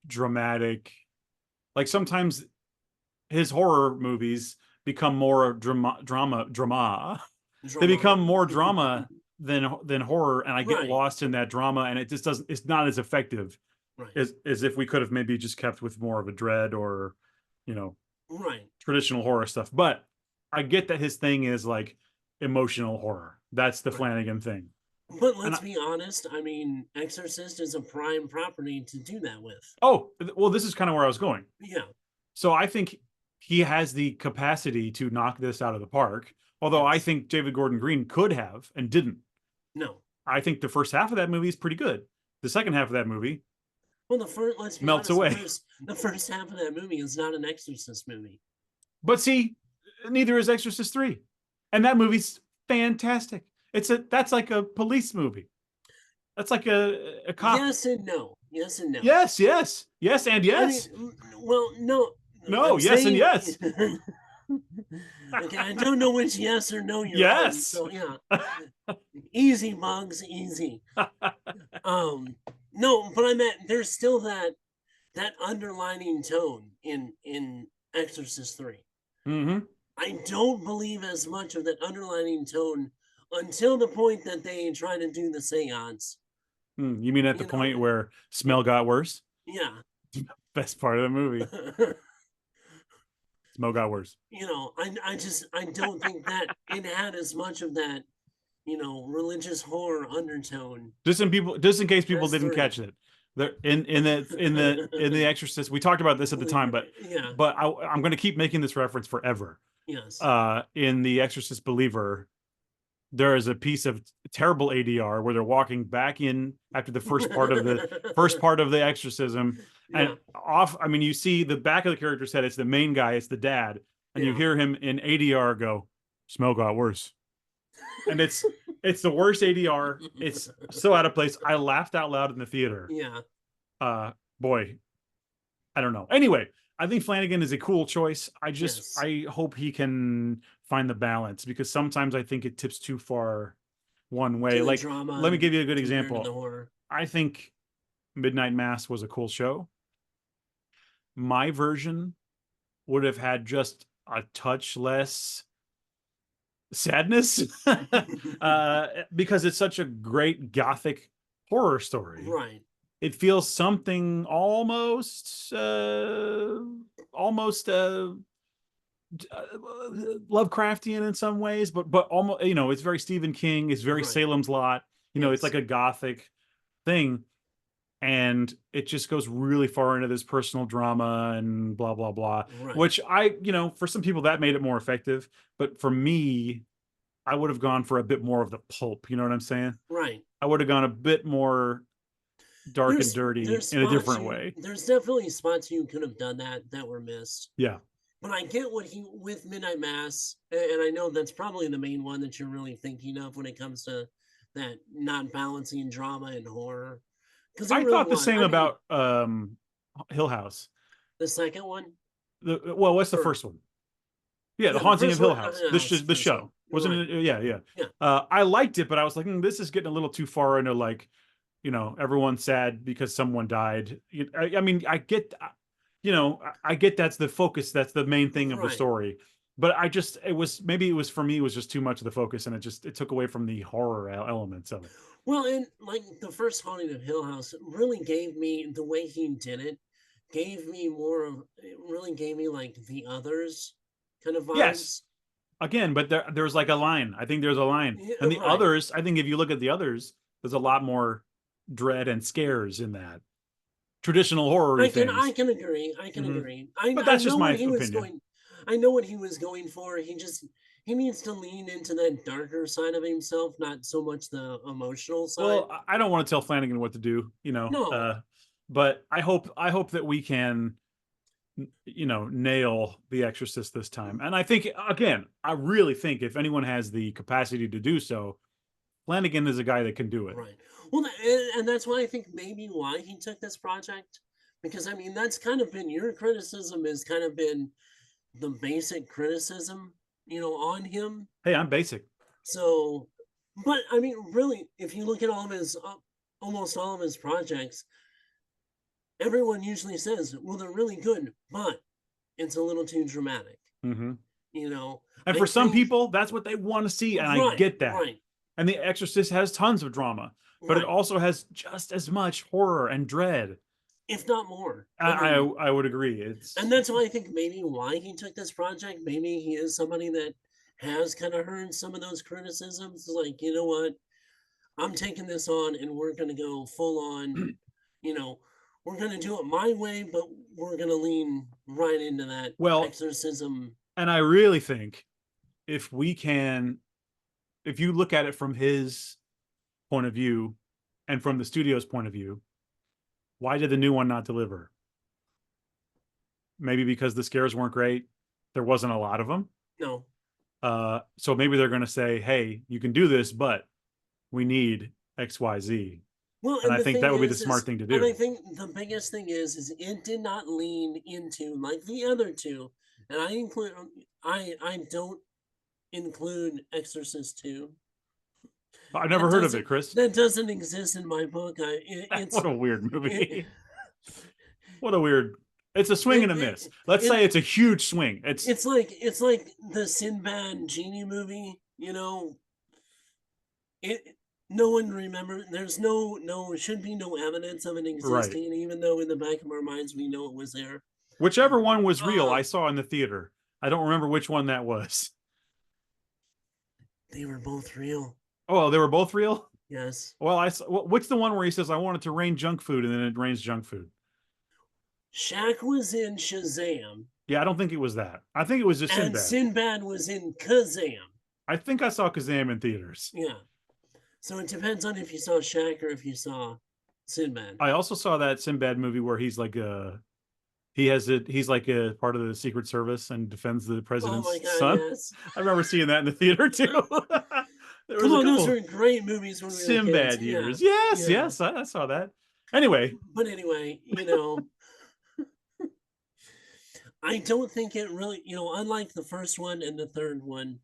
dramatic. Like sometimes his horror movies become more drama. They become Drama. more drama than horror, and I get Right, lost in that drama, and it just doesn't. It's not as effective right, as if we could have maybe just kept with more of a dread or, you know, right. traditional horror stuff. But I get that his thing is like emotional horror. That's the Right. Flanagan thing. But And let's be honest. I mean, Exorcist is a prime property to do that with. well, this is kind of where I was going. Yeah. So I think he has the capacity to knock this out of the park. Although I Yes. think David Gordon Green could have and didn't. No. I think the first half of that movie is pretty good. The second half of that movie Well, the first. Let's be melts honest. away. The first half of that movie is not an Exorcist movie. But see, neither is Exorcist 3. And that movie's fantastic. That's like a police movie. That's like a cop. Yes and no. Yes and no. Yes, yes. Yes and I mean, yes. well, no. No, I'm yes and saying. yes. Okay, I don't know which yes or no you're on. Yes. So yeah, easy bugs, easy. No, but I meant there's still that underlining tone in Exorcist 3. Mm-hmm. I don't believe as much of that underlining tone until the point that they try to do the seance. You mean at the You know, point where smell got worse? yeah. Best part of the movie. Smell got worse. I don't think that it had as much of that, religious horror undertone Just in case people as didn't 3. catch it. There in the Exorcist, we talked about this at the time, but Yeah, I'm going to keep making this reference forever. yes. In the Exorcist Believer, there is a piece of terrible ADR where they're walking back in after the first part of the exorcism, and Yeah, off. I mean, you see the back of the character's head. It's the main guy. It's the dad, and you yeah. hear him in ADR go, "Smell got worse," and it's the worst ADR. It's so out of place. I laughed out loud in the theater. Yeah, Boy, I don't know. Anyway, I think Flanagan is a cool choice. yes. I hope he can find the balance because sometimes I think it tips too far one way. to the Like, drama let me give you a good compared to the example. horror. I think Midnight Mass was a cool show. My version would have had just a touch less sadness because it's such a great gothic horror story. Right, It feels something almost Lovecraftian in some ways, but almost, it's very Stephen King. It's very right. Salem's Lot. It's Yes, like a gothic thing, and it just goes really far into this personal drama and blah blah blah. right, Which for some people that made it more effective, but for me, I would have gone for a bit more of the pulp. You know what I'm saying? right. I would have gone a bit more dark and dirty There's in a spots different you way. there's definitely spots you could have done that were missed. Yeah. But I get what he with Midnight Mass, and I know that's probably the main one that you're really thinking of when it comes to that not balancing drama and horror. Because it I really thought the was. same I mean, about Hill House. the second one, Well, what's the or first one? Yeah, The yeah, the Haunting of first Hill one, House. it's the The first one. show wasn't Right. it? Yeah, yeah. Yeah. I liked it, but I was like, this is getting a little too far into like, everyone's sad because someone died. I mean, I get, I get that's the focus, that's the main thing of the Right. story. But maybe it was for me, it was just too much of the focus, and it took away from the horror elements of it. Well, and like the first Haunting of Hill House really gave me the way he did it, gave me more of it really gave me like the others kind of Yes, vibes. again, but there's like a line. I think there's a line, Yeah, and the right. others. I think if you look at the others, there's a lot more dread and scares in that traditional horror I things. can agree. I can Hmm. agree. But I that's just know what my he was opinion. going. I know what he was going for. He needs to lean into that darker side of himself, not so much the emotional side. Well, I don't want to tell Flanagan what to do, No, but I hope that we can, nail The Exorcist this time. And I think, again, I really think if anyone has the capacity to do so, Flanagan is a guy that can do it. right. Well, and that's why I think maybe why he took this project, because I mean that's kind of been your criticism has kind of been the basic criticism, on him. Hey, I'm basic. So, but I mean, really, if you look at all of his, almost all of his projects, everyone usually says, well, they're really good, but it's a little too dramatic. Hmm. You know, And I for some think, people, that's what they want to see, and I right, get that. right, And The Exorcist has tons of drama, but it right, also has just as much horror and dread. if not more. I I I, mean, I would agree. and that's why I think maybe why he took this project. Maybe he is somebody that has kind of heard some of those criticisms. Like, you know what? I'm taking this on and we're going to go full on, you know, we're going to do it my way, but we're going to lean right into that well, exorcism. and I really think if we can, if you look at it from his point of view and from the studio's point of view, why did the new one not deliver? Maybe because the scares weren't great. There wasn't a lot of them. No. So maybe they're going to say, "Hey, you can do this, but we need X, Y, Z." Well, And and I the think thing that would be the is, smart thing to and I do. think the biggest thing is it did not lean into like the other two. And I don't include Exorcist 2. I've never That heard of doesn't it, Chris. that doesn't exist in my book. What a weird it, movie. What a weird. It's a swing it, and a miss. it, Let's it say it's a huge swing. it's like the Sinbad genie movie. It no one remember. There's no should be no evidence of it Right. existing, even though in the back of our minds we know it was there. Whichever one was real, I Um, saw in the theater. I don't remember which one that was. they were both real. Oh, they were both real. Yes. Well, what's the one where he says, "I wanted to rain junk food," and then it rains junk food? Shaq was in Shazam, Yeah, I don't think it was that. I think it was just and Sinbad. Sinbad was in Kazam. I think I saw Kazam in theaters. Yeah. So it depends on if you saw Shaq or if you saw Sinbad. I also saw that Sinbad movie where he's like he's like a part of the Secret Service and defends the Oh my president's God, son. yes. I remember seeing that in the theater too. There Come was a on, those couple were great movies when we were kids. Sinbad Yeah. years. Yes, Yeah. yes, I saw that. Anyway, But anyway, I don't think it really, unlike the first one and the third one,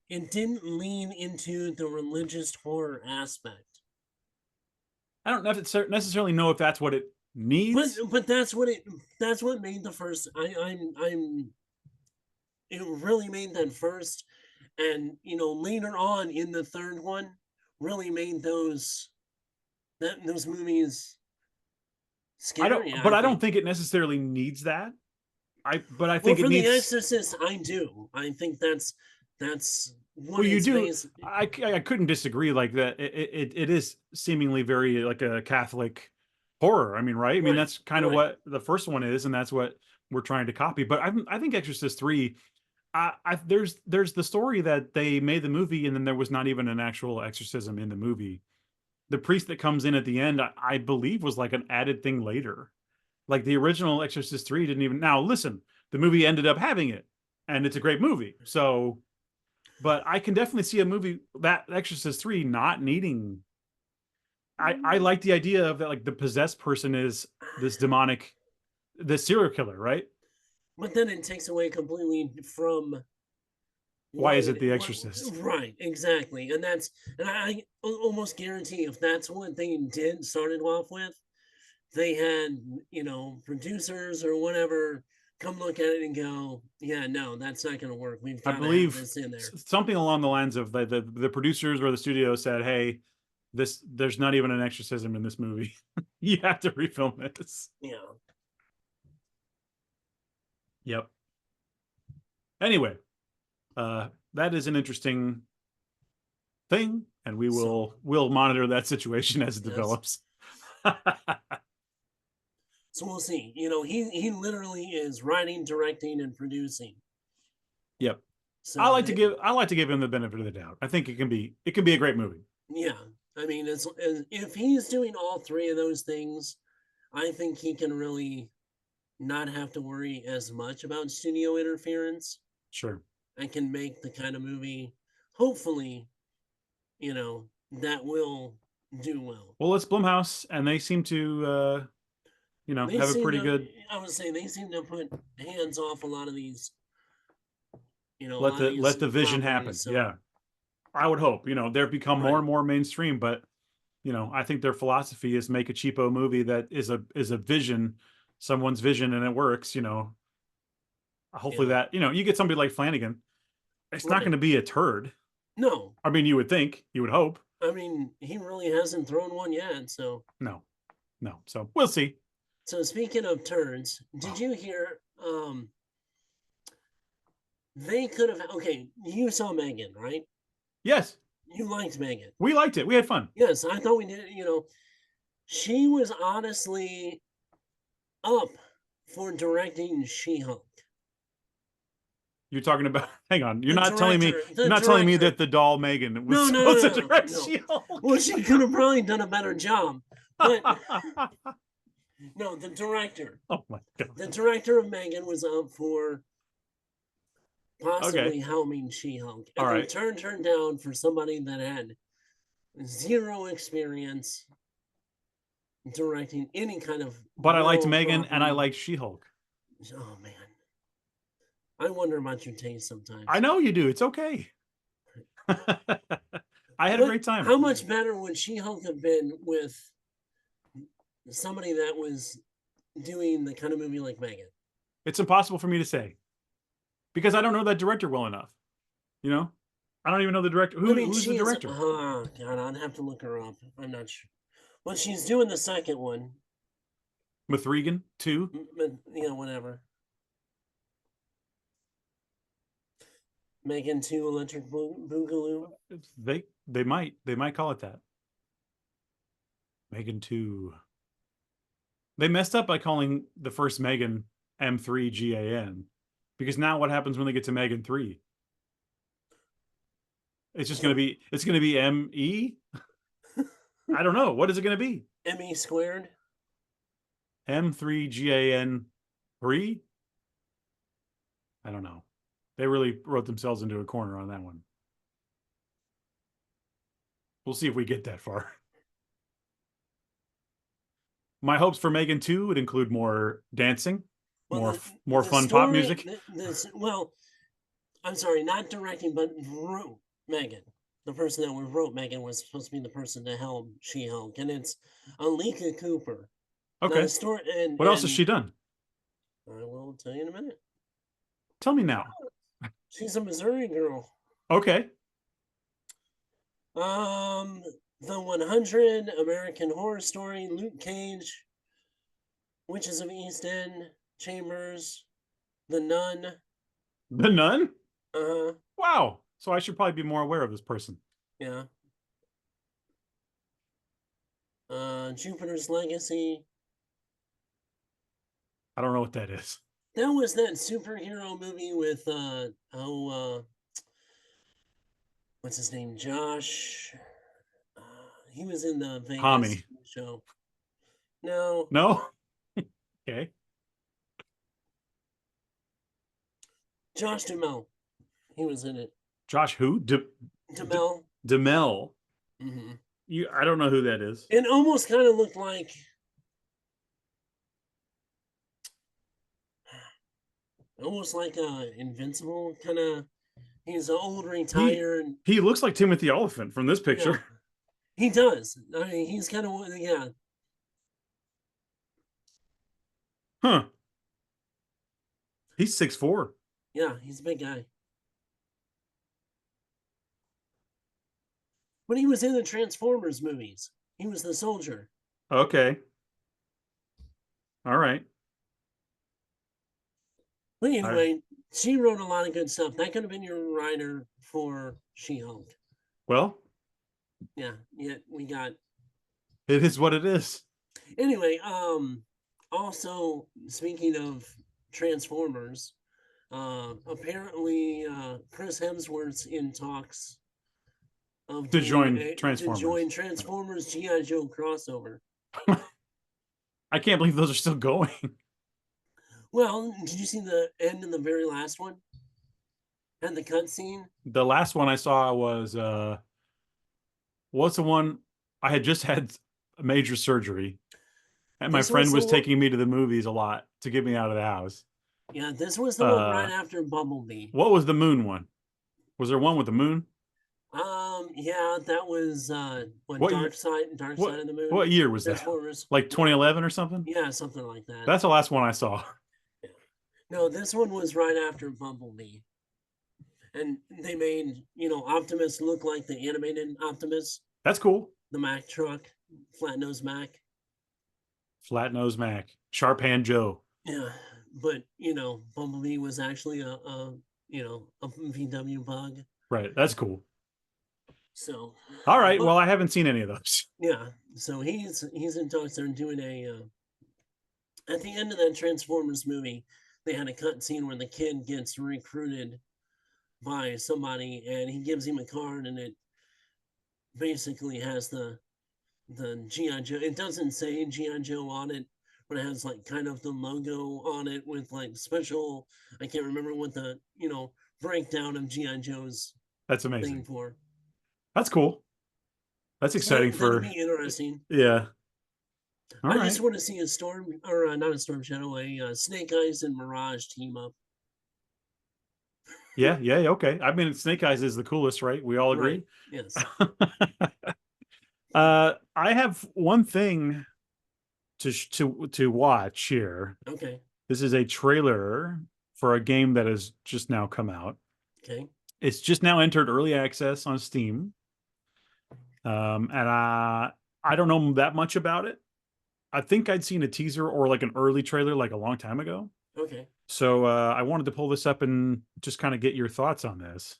it didn't lean into the religious horror aspect. I don't necessarily know if that's what it needs. But that's what made the first. I'm it really made that first, and later on in the third one really made those movies scary, But I I don't think. think it necessarily needs that. But I Well, think it for The needs. Exorcist, I do. I think that's what Well, you it's do. based. I couldn't disagree. Like that, it is seemingly very like a Catholic horror. I mean, right? I mean, Right, that's kind of right. what the first one is, and that's what we're trying to copy. But I think Exorcist three. There's the story that they made the movie, and then there was not even an actual exorcism in the movie. The priest that comes in at the end, I believe, was like an added thing later. Like the original Exorcist 3 didn't even. Now, listen, the movie ended up having it, and it's a great movie. So, but I can definitely see a movie that Exorcist 3 not needing. I like the idea of that, like the possessed person is this demonic, this serial killer, right? But then it takes away completely from Why what is it it the what, Exorcist? right, exactly. And I almost guarantee if that's what they did started off with, they had, producers or whatever come look at it and go, yeah, no, that's not going to work. We've I got to have believe this in there. something along the lines of the producers or the studio said, "Hey, there's not even an exorcism in this movie. You have to refilm this." Yeah. Yep. Anyway, that is an interesting thing, and So, we'll monitor that situation as it yes. develops. So we'll see. He literally is writing, directing, and producing. Yep. So I like to give him the benefit of the doubt. I think it can be a great movie. yeah, I mean, if he's doing all three of those things, I think he can really not have to worry as much about studio interference Sure. and can make the kind of movie, hopefully, that will do well. Well, it's Blumhouse, and they seem to They have a seem pretty to, good. I would say, they seem to put hands off a lot of these, a lot of these Let the vision properties. happen. So Yeah. I would hope. They've become more right, and more mainstream, but I think their philosophy is make a cheapo movie that is a vision, someone's vision, and it works. Hopefully yeah, that you get somebody like Flanagan. It's not going right. to be a turd. No, I mean, you would think, you would hope. I mean, he really hasn't thrown one yet. So, No, no. So we'll see. speaking of turds, did Oh, you hear? They could have. Okay, you saw Megan, right? yes, You liked Megan. we liked it. We had fun. Yes, I thought we did. She was honestly up for directing She-Hulk. You're talking about. Hang on. The director, You're the not telling me director. that the doll Megan was No, no, no, supposed to no, direct no. She-Hulk. Well, she could have probably done a better job, but no, the director. Oh my The god. director of Megan was up for Okay. possibly helming She-Hulk, All and they right. turned her down for somebody that had zero experience directing any kind of But I liked real Megan and I property. liked She-Hulk. Oh man, I wonder about your taste I sometimes. know you do. It's okay. I had a What? great time. How much better would She-Hulk have been with somebody that was doing the kind of movie like Megan? It's impossible for me to say because I don't know that director well enough. You know, I don't even know the director. I mean, Who's the she is. director? Oh God, I'd have to look her up. I'm not sure. Well, she's doing the second one. Mithrigan too. Whatever. Megan 2 Electric Boogaloo. They might call it that. Megan 2. They messed up by calling the first Megan M3GAN because now what happens when they get to Megan 3? It's going to be ME? I don't know. What is it going to be? ME squared. M3GAN 3? I don't know. They really wrote themselves into a corner on that one. We'll see if we get that far. My hopes for Megan 2 would include more dancing, Well, more the fun pop story. music. This well, I'm sorry, not directing, but wrote Megan. The person that wrote Megan was supposed to be the person to help She-Hulk, and it's Alika Cooper. Now the Okay. story, What else has and she done? I will tell you in a minute. Tell me now. She's a Missouri girl. Okay. Um, the 100, American Horror Story, Luke Cage, Witches of East End, Chambers, The Nun. The Nun? Uh, Wow. So I should probably be more aware of this person. yeah. Jupiter's Legacy. I don't know what that is. That was that superhero movie with what's his name? Josh. He was in the Vegas Tommy. show. No, No? Okay. Josh Duhamel. He was in it. Josh who? Duhamel. DeMel. Mm-hmm. I don't know who that is. It almost kind of looked like Invincible kind of. He's an old He retired. he looks like Timothy Oliphant from this Yeah, picture. he does. I mean, he's kind of yeah. Huh. He's 6'4". Yeah, he's a big guy. But he was in the Transformers movies. He was the soldier. Okay. All right. But I anyway, she wrote a lot of good stuff. That could have been your writer for She-Hulk. well, Yeah, yet we got it is what it is. anyway, also speaking of Transformers, apparently Chris Hemsworth's in talks of To doing join Transformers. Transformers G.I. Joe crossover. I can't believe those are still going. Well, did you see the end of the very last one? And the cutscene? The last one I saw was what's the one I had just had major surgery and my This friend was the was one, taking me to the movies a lot to get me out of the house. yeah, this was the one Uh right after Bumblebee. what was the moon one? Was there one with the moon? Yeah, that was what What Dark Side what of the Moon, what year was that? Transformers. Like 2011 or something? Yeah, something like that. That's the last one I saw. Yeah. No, this one was right after Bumblebee, and they made Optimus look like the animated Optimus, That's cool. the Mack truck, flat nose Mac. Flat nose Mac, sharp hand Joe. Yeah, but Bumblebee was actually a VW bug. Right, that's cool. So, All right, but well, I haven't seen any of those. yeah, so he's in talks. They're doing at the end of that Transformers movie, they had a cut scene where the kid gets recruited by somebody, and he gives him a card, and it basically has the GI Joe. It doesn't say GI Joe on it, but it has like kind of the logo on it with like special. I can't remember what the breakdown of GI Joe's That's thing amazing. for. That's cool. That's So exciting that'll for be interesting. yeah. All I right. just want to see a storm, or not a storm shadow, Snake Eyes and Mirage team up. Yeah, yeah, okay. I mean, Snake Eyes is the coolest, right? We all Right. agree. Yes. I have one thing to watch here. Okay. This is a trailer for a game that has just now come out. Okay. It's just now entered early access on Steam. And I don't know that much about it. I think I'd seen a teaser or like an early trailer like a long time ago. Okay. So I wanted to pull this up and just kind of get your thoughts on this.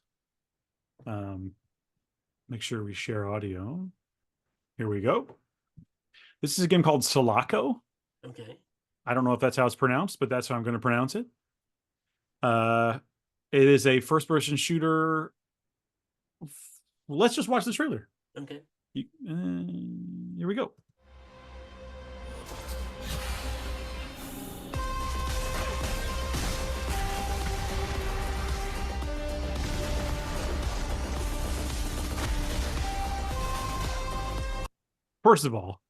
Make sure we share audio. Here we go. This is a game called Selaco. Okay. I don't know if that's how it's pronounced, but that's how I'm going to pronounce it. It is a first-person shooter. Let's just watch the trailer. Okay. Here we go. First of all,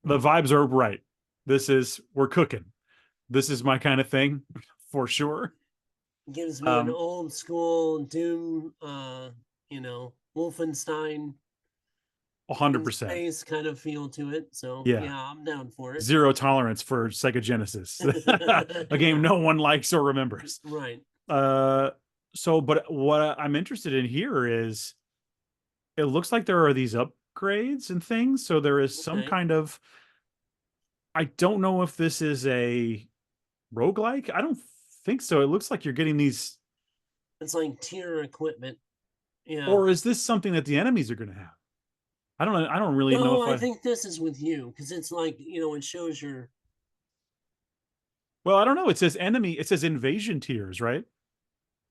the vibes are right. We're cooking. This is my kind of thing for sure. Gives me an Um, old school Doom, Wolfenstein in 100%. space kind of feel to it. So Yeah. yeah, I'm down for it. Zero tolerance for Sega Genesis, a game Yeah, no one likes or remembers. right. Uh, but what I'm interested in here is it looks like there are these upgrades and things. So there is some Okay. kind of, I don't know if this is a roguelike. I don't think so. It looks like you're getting these, It's like tier equipment. Yeah. or is this something that the enemies are going to have? I don't know. I don't really know No, if I I, think this is with you because it's like, it shows your, well, I don't know. It says enemy, it says invasion tiers, right?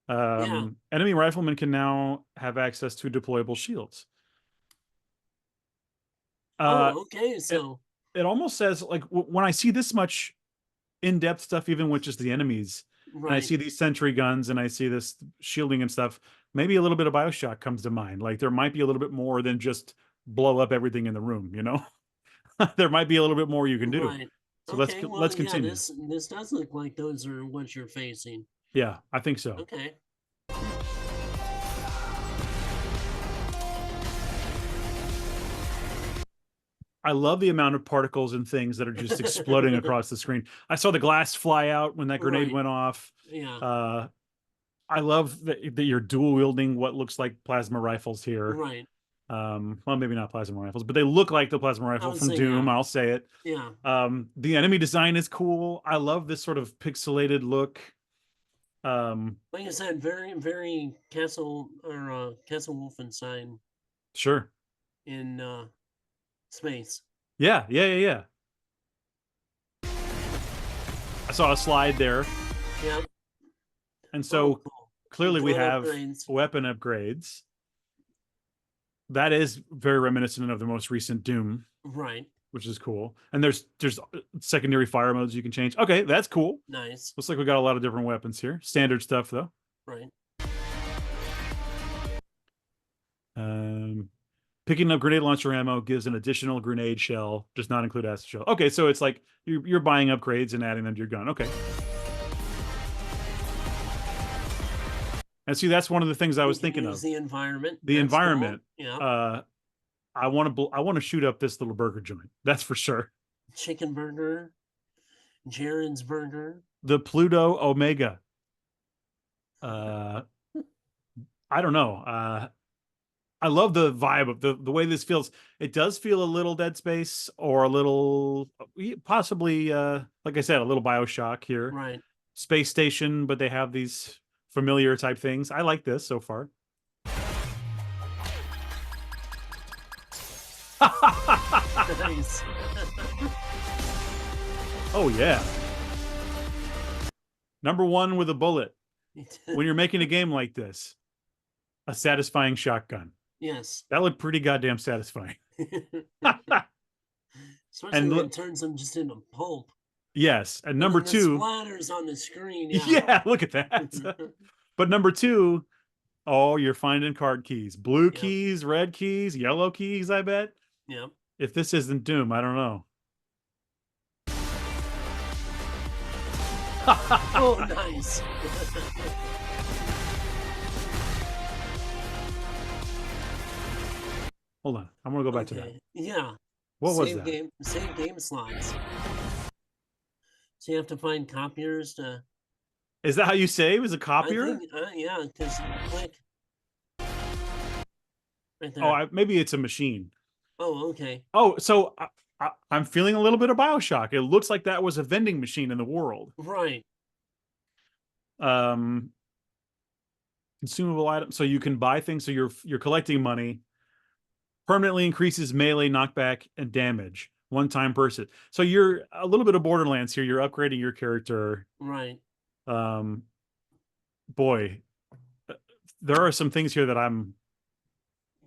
yeah. Enemy riflemen can now have access to deployable shields. Uh, Oh, okay. it, So, it almost says like when I see this much in-depth stuff, even with just the enemies, and I right, see these sentry guns and I see this shielding and stuff, maybe a little bit of Bioshock comes to mind. Like there might be a little bit more than just blow up everything in the room, you know? There might be a little bit more you can do. right. So let's Okay. Well, let's yeah, continue. this does look like those are what you're facing. Yeah, I think so. Okay. I love the amount of particles and things that are just exploding across the screen. I saw the glass fly out when that grenade Right. went off. Yeah. Uh, I love that you're dual wielding what looks like plasma rifles here. Right. Well, maybe not plasma rifles, but they look like the plasma I rifle would from say, Doom. yeah. I'll say it. Yeah. The enemy design is cool. I love this sort of pixelated look. Um, Like I said, very, very Castle Wolfenstein sure. in space. Yeah, yeah, yeah, yeah. I saw a slide there. Yeah. And Oh, so cool. clearly we Gun have upgrades. weapon upgrades. That is very reminiscent of the most recent Doom, Right. which is cool. And there's secondary fire modes you can change. Okay, that's cool. Nice. Looks like we got a lot of different weapons here. Standard stuff though. Right. Um, Picking up grenade launcher ammo gives an additional grenade shell, does not include acid shell. Okay, so it's like you're buying upgrades and adding them to your gun. Okay. And see, that's one of the things I You was can thinking use of. the environment. The That's cool. environment. Yeah. Uh, I want to shoot up this little burger joint. That's for sure. Chicken burger. Jaren's burger. The Pluto Omega. Uh, I don't know. I love the vibe of the way this feels. It does feel a little Dead Space or a little possibly like I said, a little BioShock here. Right. Space station, but they have these familiar type things. I like this so far. Nice. Oh yeah. Number one with a bullet. When you're making a game like this, a satisfying shotgun. Yes. That looked pretty goddamn satisfying. Especially And when look, it turns them just into pulp. yes, and And number then the two, splatters on the screen. Yeah. yeah, look at that. But number two, oh, you're finding card keys, blue Yep. keys, red keys, yellow keys. I bet. Yep. If this isn't Doom, I don't know. Oh, nice. Hold on, I'm gonna go back to that. Okay. Yeah. What was that? Save game slots. So you have to find copiers to. Is that how you save? Is a I copier? think, yeah, because click right Oh, there. maybe it's a machine. Oh, okay. Oh, so I'm feeling a little bit of Bioshock. It looks like that was a vending machine in the world. Right. Um, Consumable items, so you can buy things. So you're collecting money. Permanently increases melee knockback and damage. One time person. So you're a little bit of Borderlands here. You're upgrading your character. Right. Um, Boy, there are some things here that I'm.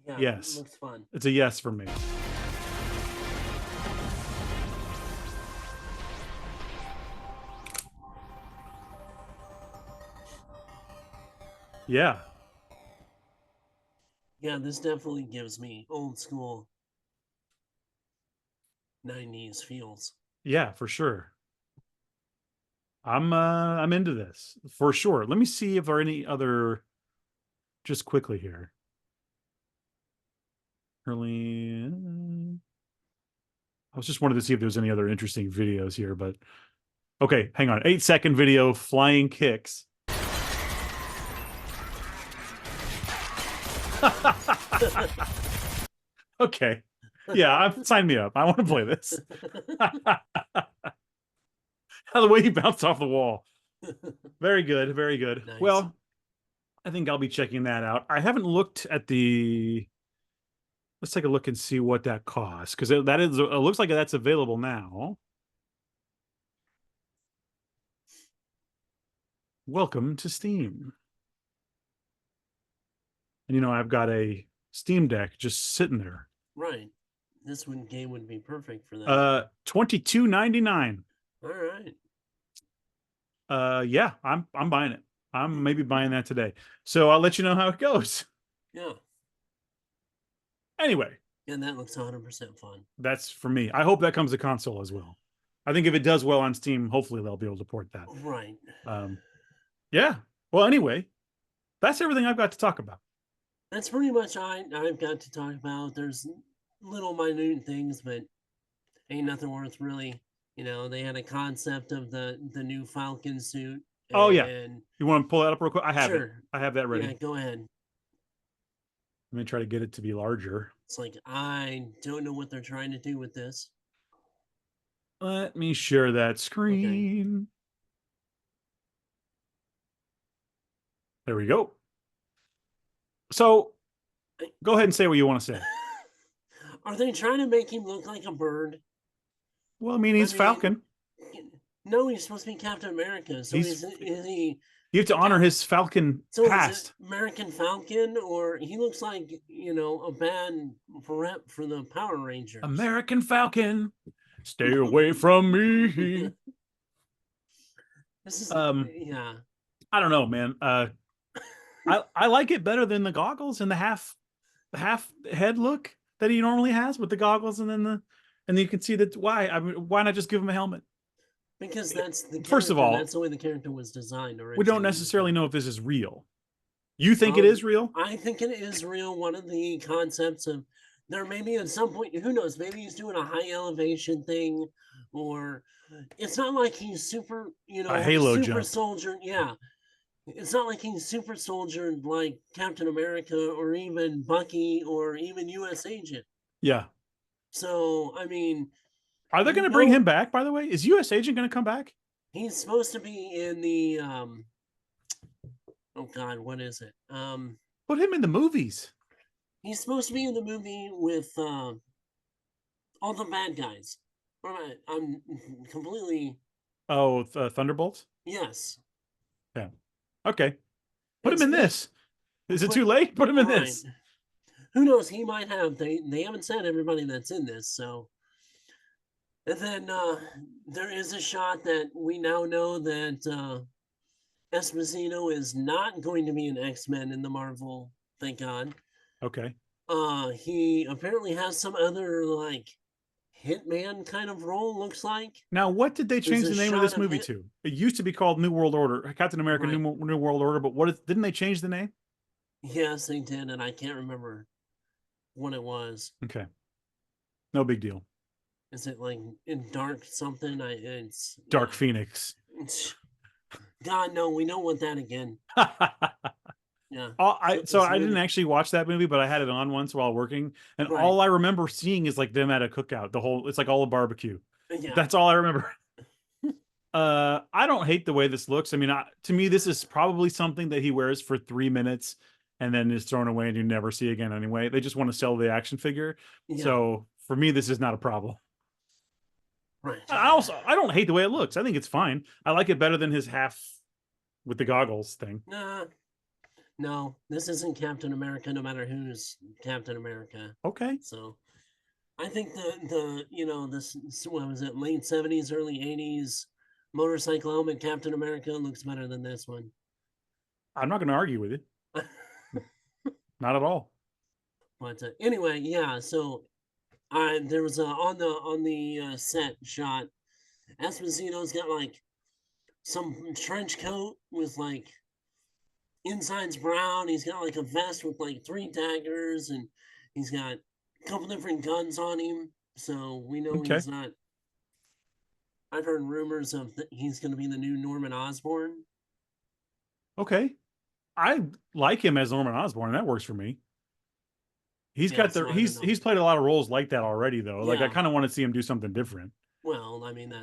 Yeah. Yes, Looks fun. it's a yes for me. Yeah, Yeah, this definitely gives me old school 90s feels. yeah, for sure. I'm into this for sure. Let me see if there are any other just quickly here. Early I was just wanted to see if there was any other interesting videos here, but okay, hang on. 8-second video, flying kicks. Okay. Yeah, sign me up. I want to play this. The way he bounced off the wall. Very good. Very good. Nice. Well, I think I'll be checking that out. I haven't looked at the. Let's take a look and see what that costs, because that is. It looks like that's available now. Welcome to Steam. And I've got a Steam Deck just sitting there. Right. This game would be perfect for that. $22.99. All right. Yeah, I'm buying it. I'm maybe buying that today. So I'll let you know how it goes. Yeah. Anyway. And that looks 100% fun. That's for me. I hope that comes to console as well. I think if it does well on Steam, hopefully they'll be able to port that. Right. Yeah. Well, anyway, that's everything I've got to talk about. That's pretty much I've got to talk about. There's little minute things, but ain't nothing worth really. They had a concept of the new Falcon suit. Oh yeah. You want to pull that up real quick? I have it. I have that ready. Yeah, go ahead. Let me try to get it to be larger. It's like, I don't know what they're trying to do with this. Let me share that screen. Okay. There we go. So, go ahead and say what you want to say. Are they trying to make him look like a bird? Well, I mean, he's Falcon. No, he's supposed to be Captain America. So is he... You have to honor his Falcon past. Is it American Falcon, or he looks like, a bad rep for the Power Rangers. American Falcon, stay away from me. This is yeah. I don't know, man. I like it better than the goggles and the half head look that he normally has with the goggles, and then you can see that why not just give him a helmet? Because that's the first of all, that's the way the character was designed originally. We don't necessarily know if this is real. You think it is real? I think it is real. One of the concepts of there maybe at some point, who knows, maybe he's doing a high elevation thing, or it's not like he's super, a Halo super jump. soldier. Yeah. It's not like he's super soldier like Captain America or even Bucky or even US Agent. Yeah. So, I mean, are they going to bring him back, by the way? Is US Agent going to come back? He's supposed to be in the oh god, what is it? Put him in the movies. He's supposed to be in the movie with all the bad guys. I'm completely Thunderbolts? Yes. Yeah. Okay. Put him in this. Is it too late? Put him in this. Who knows? He might have. They haven't said everybody that's in this, so. And then there is a shot that we now know that Esposito is not going to be an X-Men in the Marvel. Thank God. Okay. He apparently has some other like hitman kind of role. Looks like. Now, what did they change the name of this movie to? It used to be called New World Order, Captain America: New World Order. But didn't they change the name? Yes, they did, and I can't remember what it was. Okay. No big deal. Is it like in Dark something? It's Dark Phoenix. God, no, we don't want that again. Yeah. I didn't actually watch that movie, but I had it on once while working, and all I remember seeing is like them at a cookout. It's like all a barbecue. Yeah. That's all I remember. I don't hate the way this looks. I mean, to me, this is probably something that he wears for 3 minutes and then is thrown away and you never see again anyway. They just want to sell the action figure. Yeah. So for me, this is not a problem. Right. I don't hate the way it looks. I think it's fine. I like it better than his half with the goggles thing. No, this isn't Captain America, no matter who's Captain America. Okay. So I think this, what was it, late 70s, early 80s motorcycle helmet Captain America looks better than this one. I'm not going to argue with you. Not at all. But anyway, yeah, so there was on the set shot, Esposito's got like some trench coat with like inside's brown. He's got like a vest with like 3 daggers, and he's got a couple different guns on him. So we know Okay. he's not. I've heard rumors of he's going to be the new Norman Osborn. Okay. I like him as Norman Osborn. That works for me. He's Yeah, got the so I don't know. he's played a lot of roles like that already though. Like I Yeah, kind of want to see him do something different. well, I mean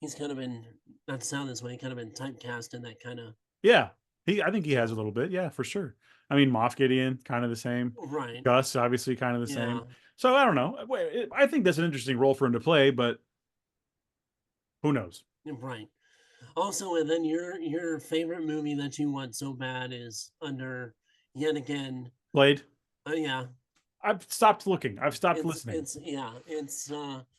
he's kind of been, not to sound this way, kind of been typecast in that kind of. Yeah. I think he Yeah, has a little bit. Yeah, for sure. I mean, Moff Gideon, kind of the same. right. Gus, obviously, kind of the Yeah, same. So I don't know. I think that's an interesting role for him to play, but who knows? right. Also, and then your favorite movie that you want so bad is under yet again. Blade. Yeah, I've stopped looking. I've stopped it's listening. it's yeah, it's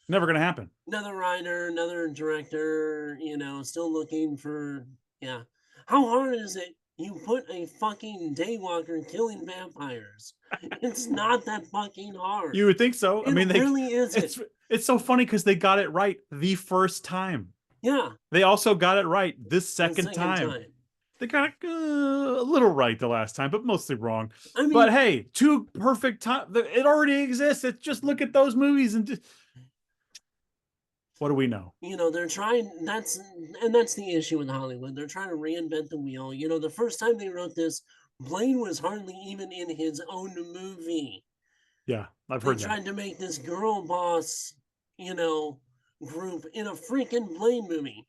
Never going to happen. another writer, another director, still looking for. Yeah. How hard is it? You put a fucking daywalker killing vampires. It's not that fucking hard. You would think so. I It mean, really isn't. it's so funny because they got it right the first time. Yeah, They also got it right this the second second time. time. They got it a little right the last time, but mostly wrong. I But mean, hey, two perfect time. It already exists. It's just look at those movies and just, what do we know? they're trying. That's the issue with Hollywood. They're trying to reinvent the wheel. The first time they wrote this, Blaine was hardly even in his own movie. Yeah, I've They heard that. tried to make this girl boss, group in a freaking Blaine movie.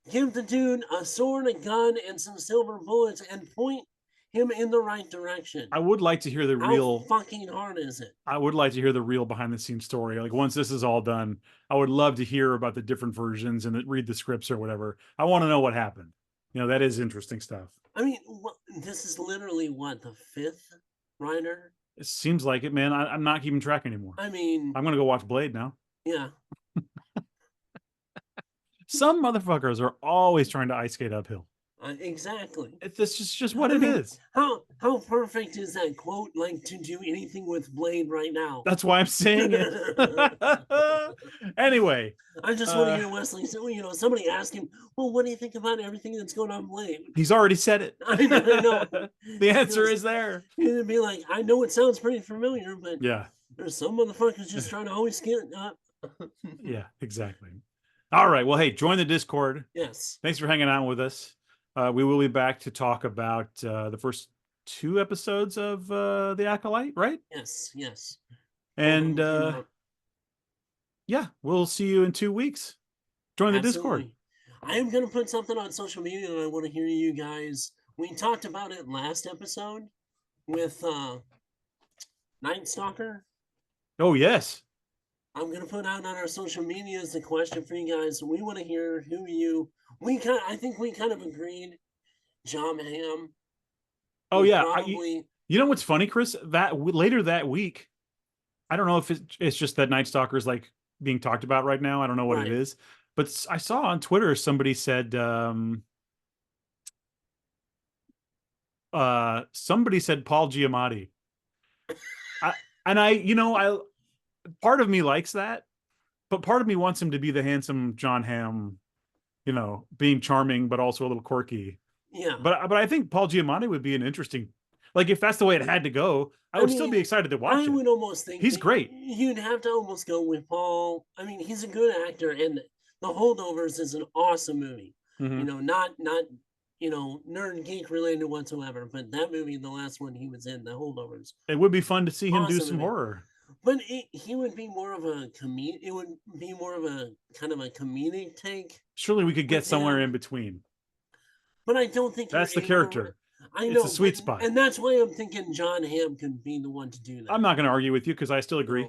Give the dude a sword, a gun, and some silver bullets, and point him in the right direction. I would like to hear the How real. fucking hard is it? I would like to hear the real behind the scenes story. Like once this is all done, I would love to hear about the different versions and read the scripts or whatever. I want to know what happened. That is interesting stuff. I mean, this is literally what, the fifth writer? It seems like it, man. I'm not keeping track anymore. I mean, I'm gonna go watch Blade now. yeah. Some motherfuckers are always trying to ice skate uphill. Exactly. It's just what it is. How perfect is that quote? Like to do anything with Blade right now. That's why I'm saying it. Anyway, I just want to hear Wesley. So somebody ask him, "Well, what do you think about everything that's going on, Blade?" He's already said it. I know. The answer is there. It'd be like, I know it sounds pretty familiar, but yeah, there's some motherfuckers just trying to always get up. Yeah, exactly. All right. Well, hey, join the Discord. Yes. Thanks for hanging out with us. We will be back to talk about the first 2 episodes of The Acolyte, right? Yes. And yeah, we'll see you in 2 weeks. Join the Discord. I am going to put something on social media and I want to hear you guys. We talked about it last episode with Night Stalker. Oh, yes. I'm going to put out on our social media as a question for you guys. We want to hear I think we kind of agreed. John Hamm. Oh, yeah. Probably. You know what's funny, Chris? That later that week, I don't know if it's just that Night Stalker is like being talked about right now. I don't know what it is, but I saw on Twitter somebody said Paul Giamatti. I part of me likes that, but part of me wants him to be the handsome John Hamm, being charming but also a little quirky. Yeah. But I think Paul Giamatti would be an interesting, like if that's the way it had to go, I would still be excited to watch it. I would almost think he's great. You'd have to almost go with Paul. I mean, he's a good actor, and The Holdovers is an awesome movie. Mm-hmm. Not nerd geek related whatsoever, but that movie, the last one he was in, The Holdovers. It would be fun to see him do some horror. But he would be more of a It would be more of a kind of a comedic take. Surely we could get somewhere in between. But I don't think that's the character. I know, it's a sweet spot, and that's why I'm thinking John Hamm could be the one to do that. I'm not going to argue with you because I still agree.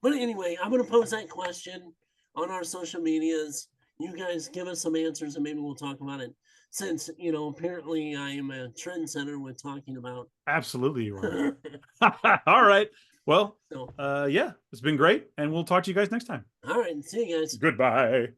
But anyway, I'm going to pose that question on our social medias. You guys give us some answers, and maybe we'll talk about it. Since apparently I am a trendsetter with talking about. Absolutely, you are. All right. Well, yeah, it's been great, and we'll talk to you guys next time. All right, see you guys. Goodbye.